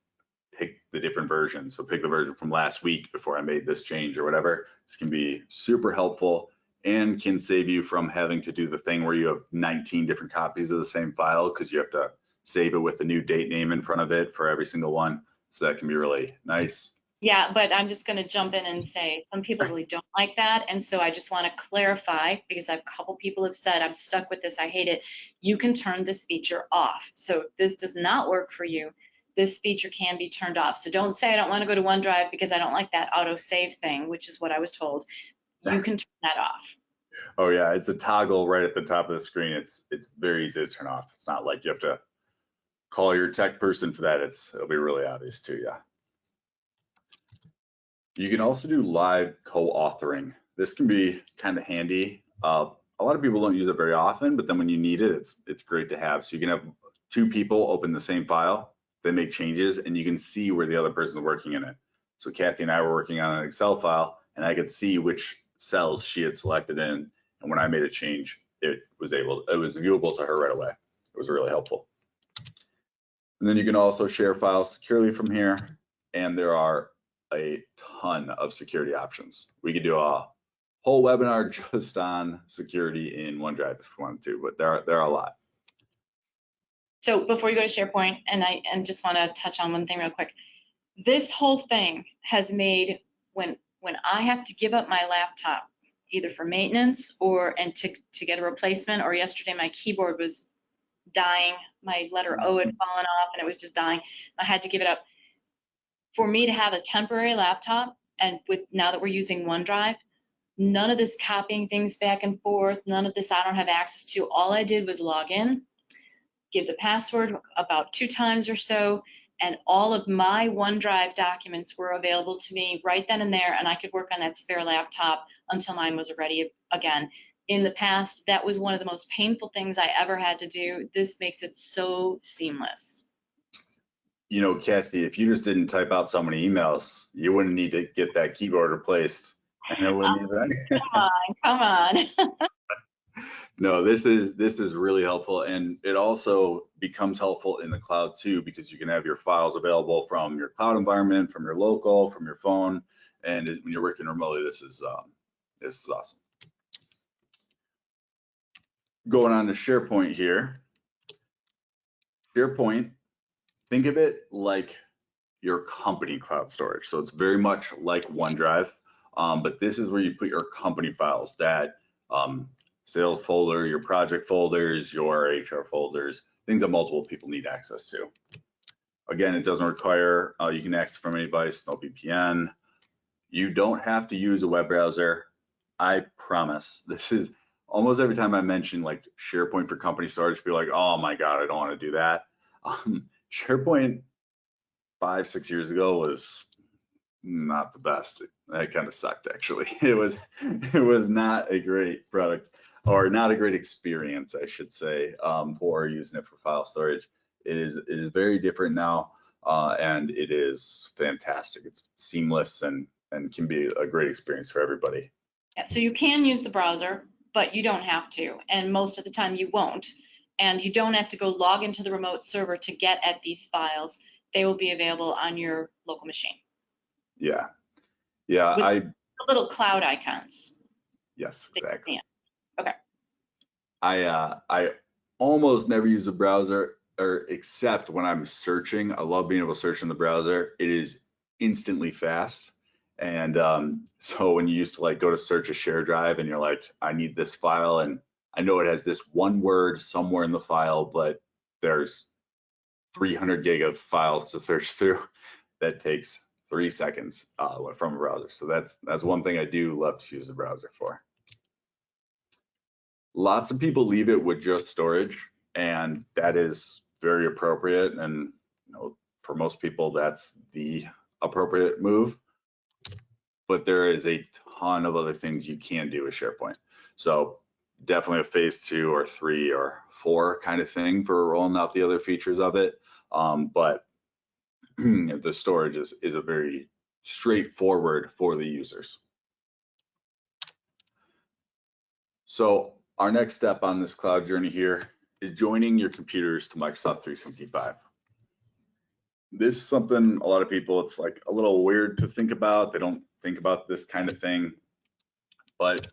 pick the different versions. So pick the version from last week before I made this change or whatever. This can be super helpful and can save you from having to do the thing where you have 19 different copies of the same file, because you have to save it with the new date name in front of it for every single one. So that can be really nice. Yeah, but I'm just going to jump in and say some people really don't like that. And so I just want to clarify, because a couple people have said, I'm stuck with this, I hate it. You can turn this feature off. So if this does not work for you, this feature can be turned off. So don't say I don't want to go to OneDrive because I don't like that auto save thing, which is what I was told. You can turn that off. Oh yeah, it's a toggle right at the top of the screen. It's very easy to turn off. It's not like you have to call your tech person for that. It'll be really obvious to you. You can also do live co-authoring. This can be kind of handy. A lot of people don't use it very often, but then when you need it, it's great to have. So you can have two people open the same file, they make changes, and you can see where the other person is working in it. So Kathy and I were working on an Excel file, and I could see which cells she had selected in, and when I made a change, it was viewable to her right away. It was really helpful. And then you can also share files securely from here, and there are a ton of security options. We could do a whole webinar just on security in OneDrive if we wanted to, but there are a lot. So before you go to SharePoint, and I just want to touch on one thing real quick. This whole thing has made, when I have to give up my laptop, either for maintenance and to get a replacement, or yesterday my keyboard was dying, my letter O had fallen off and it was just dying, I had to give it up. For me to have a temporary laptop, and now that we're using OneDrive, none of this copying things back and forth, none of this I don't have access to. All I did was log in, give the password about 2 times or so, and all of my OneDrive documents were available to me right then and there, and I could work on that spare laptop until mine was ready again. In the past, that was one of the most painful things I ever had to do. This makes it so seamless. You know, Kathy, if you just didn't type out so many emails, you wouldn't need to get that keyboard replaced I know when even. Come on. No, this is really helpful, and it also becomes helpful in the cloud too, because you can have your files available from your cloud environment, from your local, from your phone, and when you're working remotely, this is awesome. Going on to SharePoint here. SharePoint, think of it like your company cloud storage. So it's very much like OneDrive, but this is where you put your company files, that sales folder, your project folders, your HR folders, things that multiple people need access to. Again, it doesn't require, you can access from any device, no VPN. You don't have to use a web browser. I promise. This is almost every time I mention like SharePoint for company storage, people are like, oh my God, I don't want to do that. SharePoint 5-6 years ago was not the best. That kind of sucked, actually. It was not a great product, or not a great experience, I should say, for using it for file storage. It is very different now, and it is fantastic. It's seamless and can be a great experience for everybody. Yeah, so you can use the browser, but you don't have to, and most of the time you won't. And you don't have to go log into the remote server to get at these files. They will be available on your local machine. Yeah, with the little cloud icons. Yes, exactly. Okay. I almost never use a browser, or except when I'm searching. I love being able to search in the browser. It is instantly fast. And so when you used to like go to search a share drive and you're like, I need this file, and I know it has this one word somewhere in the file, but there's 300 gig of files to search through. That takes 3 seconds from a browser. So that's one thing I do love to use the browser for. Lots of people leave it with just storage, and that is very appropriate. And for most people, that's the appropriate move. But there is a ton of other things you can do with SharePoint. So definitely a phase 2 or 3 or 4 kind of thing for rolling out the other features of it. But the storage is a very straightforward for the users. So our next step on this cloud journey here is joining your computers to Microsoft 365. This is something a lot of people, it's like a little weird to think about. They don't think about this kind of thing. But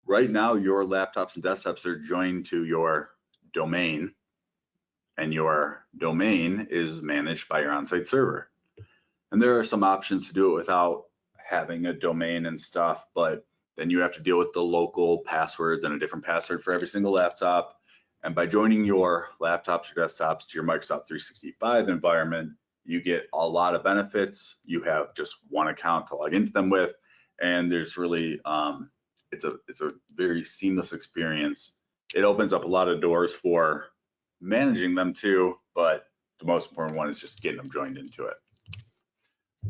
right now, your laptops and desktops are joined to your domain, and your domain is managed by your on-site server. And there are some options to do it without having a domain and stuff, but then you have to deal with the local passwords and a different password for every single laptop. And by joining your laptops or desktops to your Microsoft 365 environment, you get a lot of benefits. You have just one account to log into them with, and there's really, it's a very seamless experience. It opens up a lot of doors for managing them too, but the most important one is just getting them joined into it.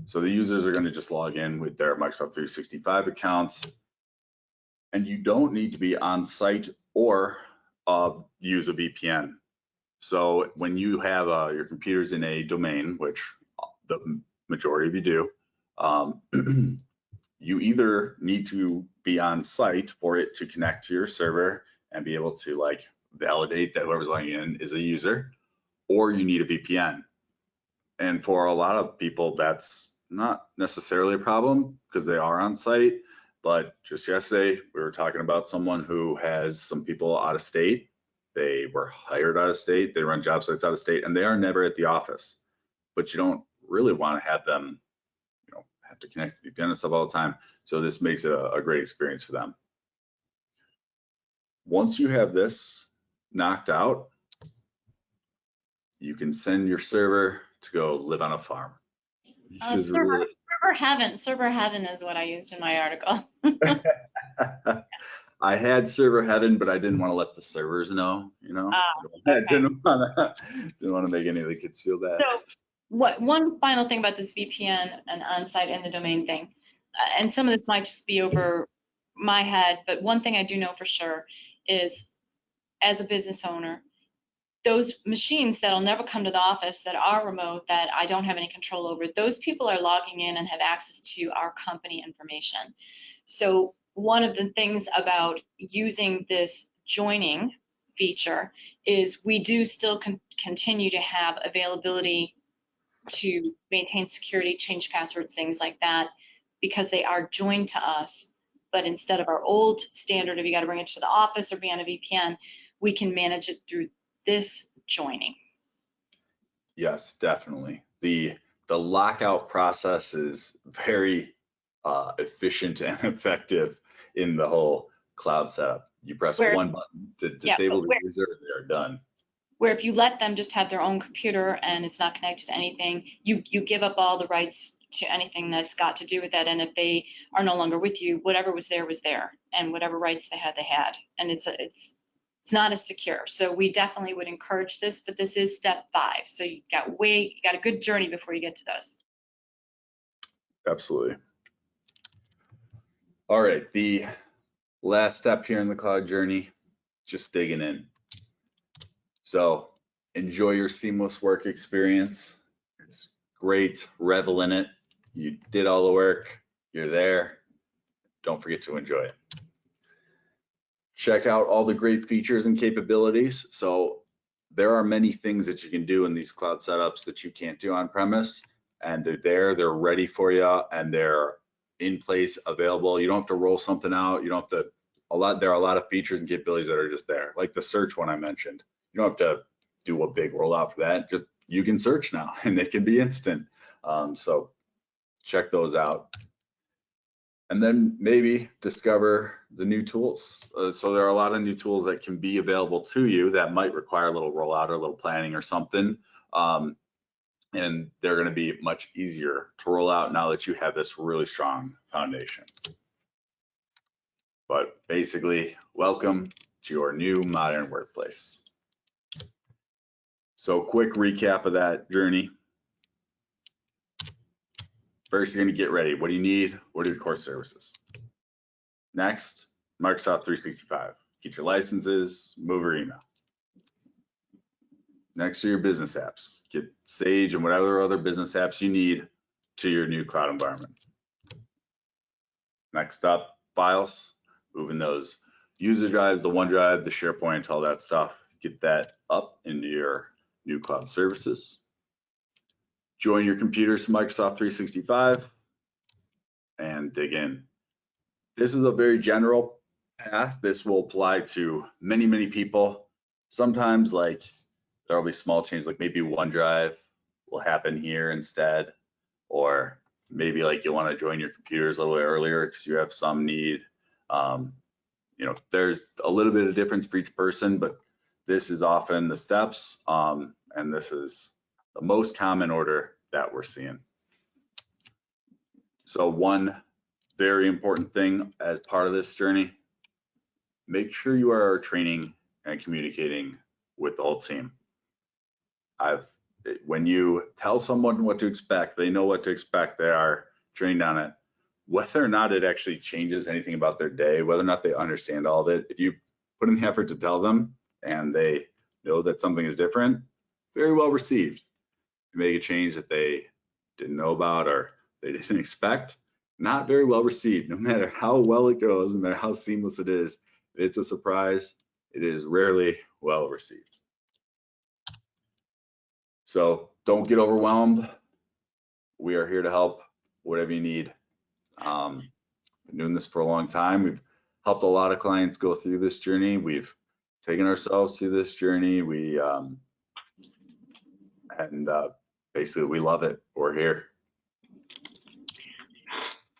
So the users are going to just log in with their Microsoft 365 accounts, and you don't need to be on site or use a VPN. So when you have your computers in a domain, which the majority of you do, you either need to be on site for it to connect to your server and be able to like validate that whoever's logging in is a user, or you need a VPN. And for a lot of people, that's not necessarily a problem because they are on site. But just yesterday, we were talking about someone who has some people out of state. They were hired out of state. They run job sites out of state, and they are never at the office. But you don't really want to have them, have to connect to VPN and stuff all the time. So this makes it a great experience for them. Once you have this knocked out, you can send your server to go live on a farm. Server heaven is what I used in my article. I had server heaven, but I didn't want to let the servers know, Okay. I didn't want to make any of the kids feel bad. So one final thing about this VPN and on-site and the domain thing, and some of this might just be over my head, but one thing I do know for sure is, as a business owner, those machines that'll never come to the office, that are remote, that I don't have any control over, those people are logging in and have access to our company information. So one of the things about using this joining feature is we do still continue to have availability to maintain security, change passwords, things like that, because they are joined to us. But instead of our old standard of you got to bring it to the office or be on a VPN, we can manage it through this joining. Yes, definitely. The lockout process is very efficient and effective in the whole cloud setup. You press one button to disable the user, they're done. Where if you let them just have their own computer and it's not connected to anything, you give up all the rights to anything that's got to do with that. And if they are no longer with you, whatever was there, and whatever rights they had, and it's not as secure. So we definitely would encourage this, but this is step 5. So you got a good journey before you get to those. Absolutely. All right, the last step here in the cloud journey, just digging in. So enjoy your seamless work experience. It's great, revel in it. You did all the work, you're there. Don't forget to enjoy it. Check out all the great features and capabilities. So there are many things that you can do in these cloud setups that you can't do on premise, and they're there, they're ready for you, and they're in place, available. You don't have to roll something out. You don't have to, there are a lot of features and capabilities that are just there, like the search one I mentioned. You don't have to do a big rollout for that. Just you can search now and it can be instant. So check those out. And then maybe discover the new tools. So there are a lot of new tools that can be available to you that might require a little rollout or a little planning or something. And they're going to be much easier to roll out now that you have this really strong foundation. But basically, welcome to your new modern workplace. So quick recap of that journey. First, you're going to get ready. What do you need? What are your core services? Next, Microsoft 365. Get your licenses, move your email. Next are your business apps. Get Sage and whatever other business apps you need to your new cloud environment. Next up, files. Moving those user drives, the OneDrive, the SharePoint, all that stuff. Get that up into your new cloud services. Join your computers to Microsoft 365 and dig in. This is a very general path. This will apply to many, many people. Sometimes like there will be small changes, like maybe OneDrive will happen here instead, or maybe like you want to join your computers a little bit earlier because you have some need. You know, there's a little bit of difference for each person, but this is often the steps, and this is the most common order that we're seeing. So one very important thing as part of this journey, make sure you are training and communicating with the whole team. When you tell someone what to expect, they know what to expect, they are trained on it. Whether or not it actually changes anything about their day, whether or not they understand all of it, if you put in the effort to tell them and they know that something is different, very well received. You make a change that they didn't know about or they didn't expect, not very well received. No matter how well it goes, no matter how seamless it is, if it's a surprise, it is rarely well received. So don't get overwhelmed. We are here to help whatever you need. Been doing this for a long time. We've helped a lot of clients go through this journey. We've taken ourselves through this journey. Basically we love it. We're here.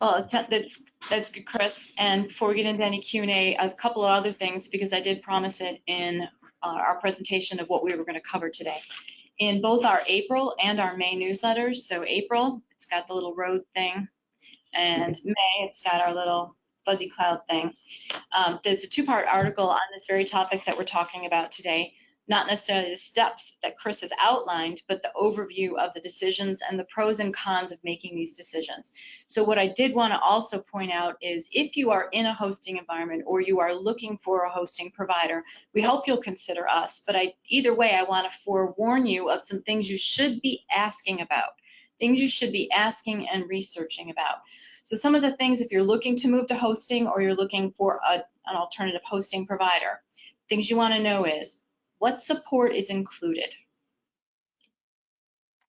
Well, that's good, Chris. And before we get into any Q&A, a couple of other things, because I did promise it in our presentation of what we were going to cover today. In both our April and our May newsletters, so April, it's got the little road thing, and May, it's got our little fuzzy cloud thing. There's a 2-part article on this very topic that we're talking about today. not necessarily the steps that Chris has outlined, but the overview of the decisions and the pros and cons of making these decisions. So what I did want to also point out is if you are in a hosting environment or you are looking for a hosting provider, we hope you'll consider us. But either way, I want to forewarn you of some things you should be asking about, things you should be asking and researching about. So some of the things, if you're looking to move to hosting or you're looking for an alternative hosting provider, things you want to know is what support is included,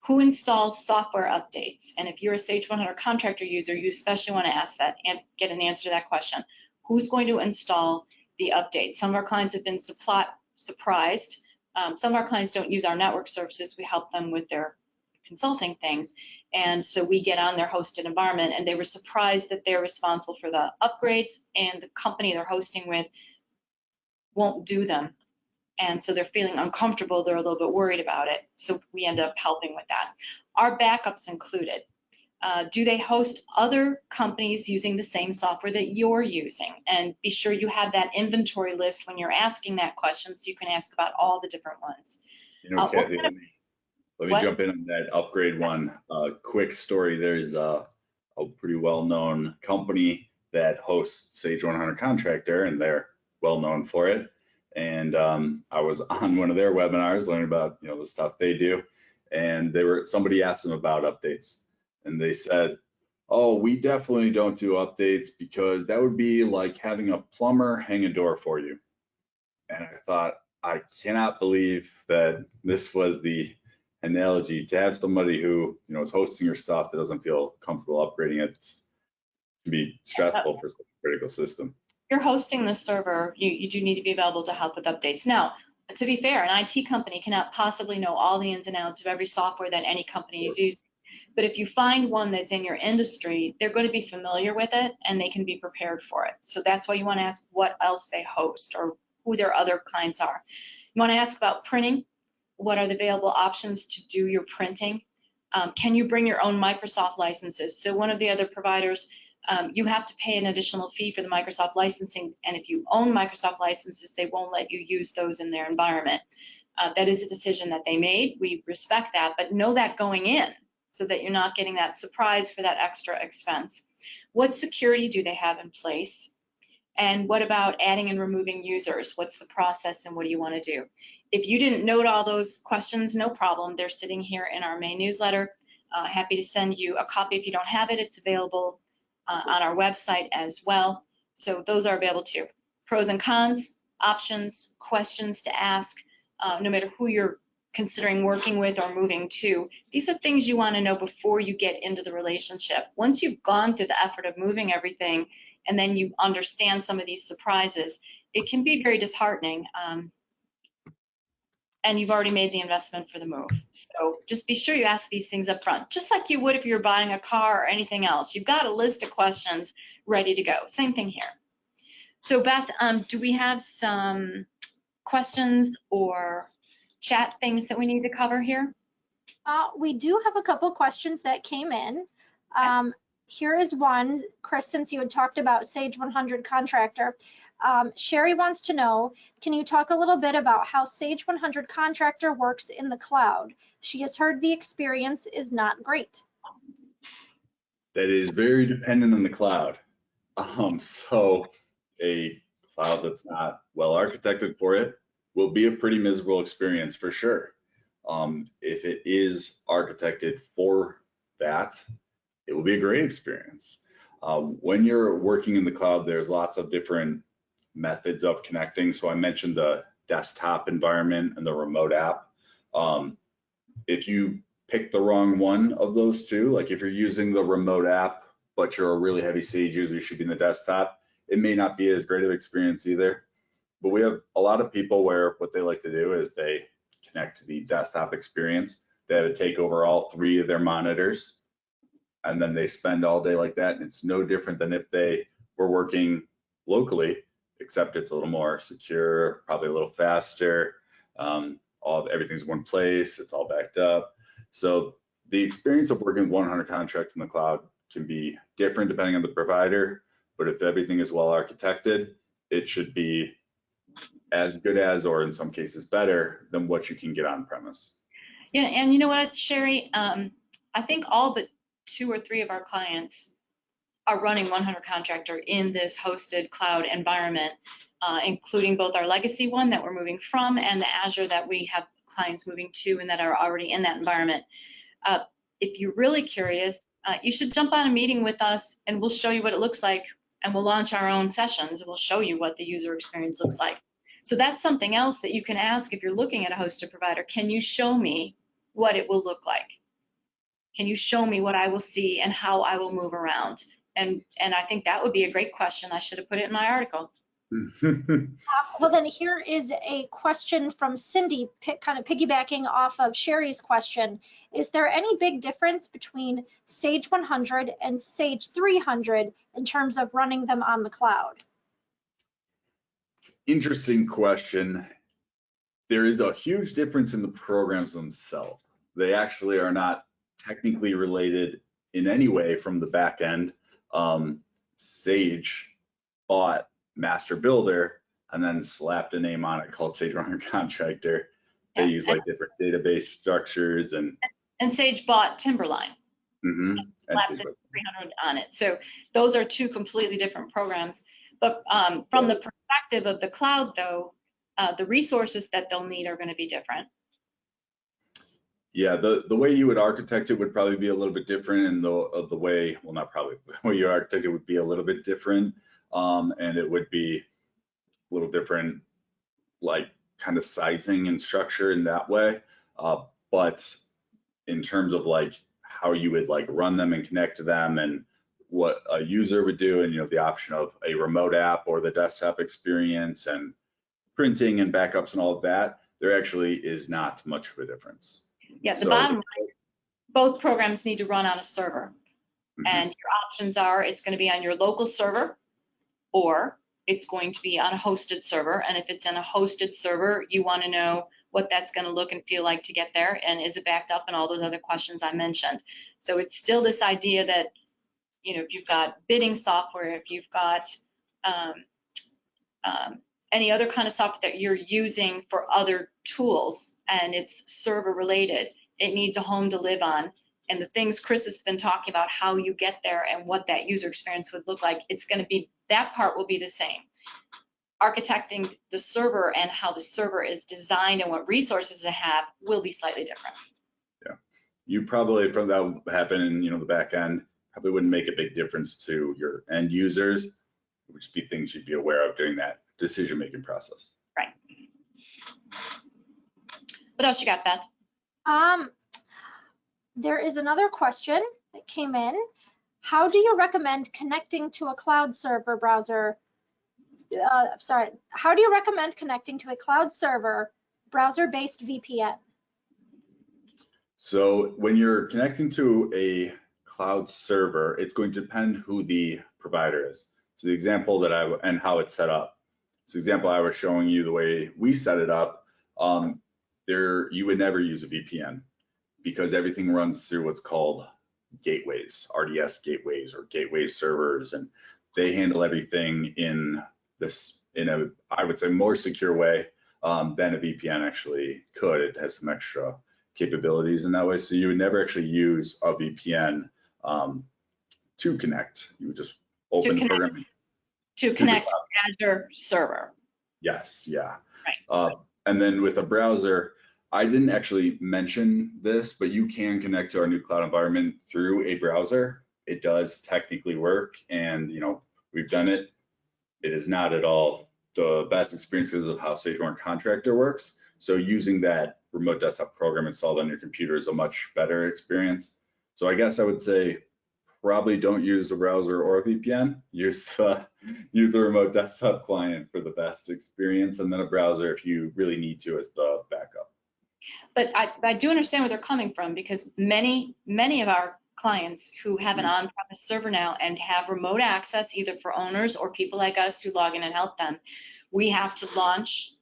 who installs software updates, and if you're a Sage 100 contractor user, you especially want to ask that and get an answer to that question. Who's going to install the updates? Some of our clients have been surprised. Some of our clients don't use our network services. We help them with their consulting things. And so we get on their hosted environment and they were surprised that they're responsible for the upgrades and the company they're hosting with won't do them. And so they're feeling uncomfortable. They're a little bit worried about it. So we end up helping with that. Are backups included? Do they host other companies using the same software that you're using? And be sure you have that inventory list when you're asking that question so you can ask about all the different ones. You know, Kathy, let me jump in on that upgrade one. Quick story, there's a pretty well-known company that hosts Sage 100 Contractor, and they're well-known for it. And I was on one of their webinars learning about, you know, the stuff they do. And somebody asked them about updates. And they said, oh, we definitely don't do updates because that would be like having a plumber hang a door for you. And I thought, I cannot believe that this was the analogy to have somebody who, you know, is hosting your stuff that doesn't feel comfortable upgrading it. It can be stressful for such a critical system. If you're hosting the server, you do need to be available to help with updates. Now, to be fair, an IT company cannot possibly know all the ins and outs of every software that any company is using. But if you find one that's in your industry, they're going to be familiar with it and they can be prepared for it. So that's why you want to ask what else they host or who their other clients are. You want to ask about printing. What are the available options to do your printing? Can you bring your own Microsoft licenses? So one of the other providers, you have to pay an additional fee for the Microsoft licensing. And if you own Microsoft licenses, they won't let you use those in their environment. That is a decision that they made. We respect that, but know that going in so that you're not getting that surprise for that extra expense. What security do they have in place? And what about adding and removing users? What's the process and what do you want to do? If you didn't note all those questions, no problem. They're sitting here in our main newsletter. Happy to send you a copy if you don't have it. It's available on our website as well. So those are available too. Pros and cons, options, questions to ask, no matter who you're considering working with or moving to. These are things you want to know before you get into the relationship. Once you've gone through the effort of moving everything and then you understand some of these surprises, it can be very disheartening. And you've already made the investment for the move. So just be sure you ask these things up front, just like you would if you were buying a car or anything else. You've got a list of questions ready to go. Same thing here. So Beth, do we have some questions or chat things that we need to cover here? We do have a couple questions that came in. Here is one, Chris, since you had talked about Sage 100 Contractor. Sherry wants to know, can you talk a little bit about how Sage 100 Contractor works in the cloud? She has heard the experience is not great. That is very dependent on the cloud. So a cloud that's not well architected for it will be a pretty miserable experience for sure. If it is architected for that, it will be a great experience. When you're working in the cloud, there's lots of different methods of connecting. So I mentioned the desktop environment and the remote app. If you pick the wrong one of those two, like if you're using the remote app, but you're a really heavy Sage user, you should be in the desktop, it may not be as great of an experience either. But we have a lot of people where what they like to do is they connect to the desktop experience. They have to take over all 3 of their monitors, and then they spend all day like that. And it's no different than if they were working locally, except it's a little more secure, probably a little faster. Everything's in one place, it's all backed up. So the experience of working with 100 Contract in the cloud can be different depending on the provider, but if everything is well architected, it should be as good as, or in some cases better than what you can get on premise. Yeah, and you know what, Sherry? I think all but 2 or 3 of our clients are running 100 Contractor in this hosted cloud environment, including both our legacy one that we're moving from and the Azure that we have clients moving to and that are already in that environment. If you're really curious, you should jump on a meeting with us and we'll show you what it looks like, and we'll launch our own sessions and we'll show you what the user experience looks like. So that's something else that you can ask if you're looking at a hosted provider. Can you show me what it will look like? Can you show me what I will see and how I will move around? And I think that would be a great question. I should have put it in my article. Well, then here is a question from Cindy, kind of piggybacking off of Sherry's question. Is there any big difference between Sage 100 and Sage 300 in terms of running them on the cloud? Interesting question. There is a huge difference in the programs themselves. They actually are not technically related in any way from the back end. Sage bought Master Builder and then slapped a name on it called Sage 100 Contractor. They use like different database structures and Sage bought Timberline. And Slapped 300 on it. So those are 2 completely different programs. But from the perspective of the cloud, though, the resources that they'll need are going to be different. Yeah, the way you would architect it would probably be a little bit different, and the way, well, not probably, the way you architect it would be a little bit different, and it would be a little different, like kind of sizing and structure in that way. But in terms of like how you would like run them and connect to them and what a user would do, and the option of a remote app or the desktop experience and printing and backups and all of that, there actually is not much of a difference. Yeah, the bottom line, both programs need to run on a server. And your options are, it's going to be on your local server, or it's going to be on a hosted server. And if it's in a hosted server, you want to know what that's going to look and feel like to get there, and is it backed up, and all those other questions I mentioned. So it's still this idea that, if you've got bidding software, if you've got any other kind of software that you're using for other tools and it's server related, it needs a home to live on. And the things Chris has been talking about, how you get there and what that user experience would look like, it's going to be, that part will be the same. Architecting the server and how the server is designed and what resources it have will be slightly different. Yeah, you probably, from that would happen in the back end, probably wouldn't make a big difference to your end users. It would just be things you'd be aware of during that decision-making process. Right. What else you got, Beth? There is another question that came in. How do you recommend connecting to a cloud server browser? How do you recommend connecting to a cloud server browser-based VPN? So when you're connecting to a cloud server, it's going to depend who the provider is. So the example that and how it's set up. So the example I was showing you, the way we set it up, you would never use a VPN because everything runs through what's called gateways, RDS gateways or gateway servers, and they handle everything in a, I would say, more secure way than a VPN actually could. It has some extra capabilities in that way. So you would never actually use a VPN to connect. You would just open the program. To connect to Azure server. Yes, yeah. Right. And then with a browser, I didn't actually mention this, but you can connect to our new cloud environment through a browser. It does technically work, and we've done it. It is not at all the best experience because of how Sage 100 Contractor works. So using that remote desktop program installed on your computer is a much better experience. So I guess I would say probably don't use a browser or a VPN. Use the remote desktop client for the best experience, and then a browser if you really need to as the backup. But I do understand where they're coming from, because many of our clients who have an on-premise server now and have remote access, either for owners or people like us who log in and help them, we have to launch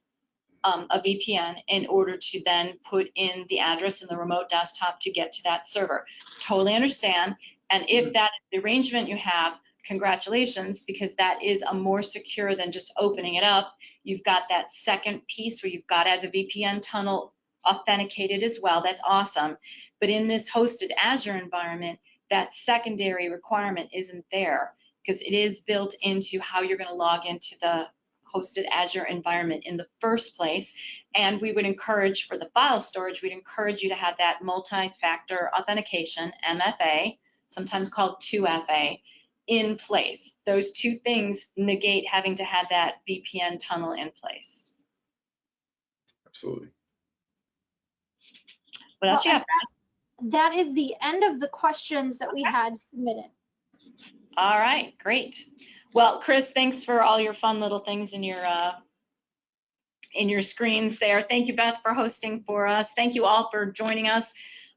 a VPN in order to then put in the address in the remote desktop to get to that server. Totally understand. And if that is the arrangement you have, congratulations, because that is a more secure than just opening it up. You've got that second piece where you've got to have the VPN tunnel authenticated as well. That's awesome. But in this hosted Azure environment, that secondary requirement isn't there because it is built into how you're going to log into the hosted Azure environment in the first place. And we would encourage, for the file storage, we'd encourage you to have that multi-factor authentication, MFA, sometimes called 2FA, in place. Those two things negate having to have that VPN tunnel in place. Absolutely. What else you got? That is the end of the questions that we had submitted. All right, great. Well, Chris, thanks for all your fun little things in your screens there. Thank you, Beth, for hosting for us. Thank you all for joining us.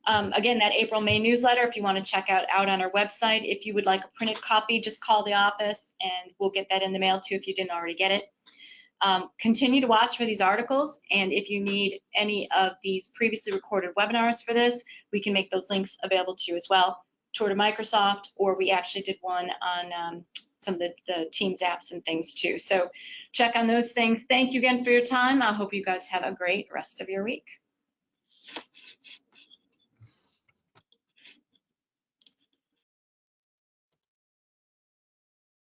Again, that April, May newsletter, if you want to check out on our website. If you would like a printed copy, just call the office and we'll get that in the mail too if you didn't already get it. Continue to watch for these articles, and if you need any of these previously recorded webinars for this, we can make those links available to you as well. Tour to Microsoft, or we actually did one on some of the Teams apps and things too. So check on those things. Thank you again for your time. I hope you guys have a great rest of your week.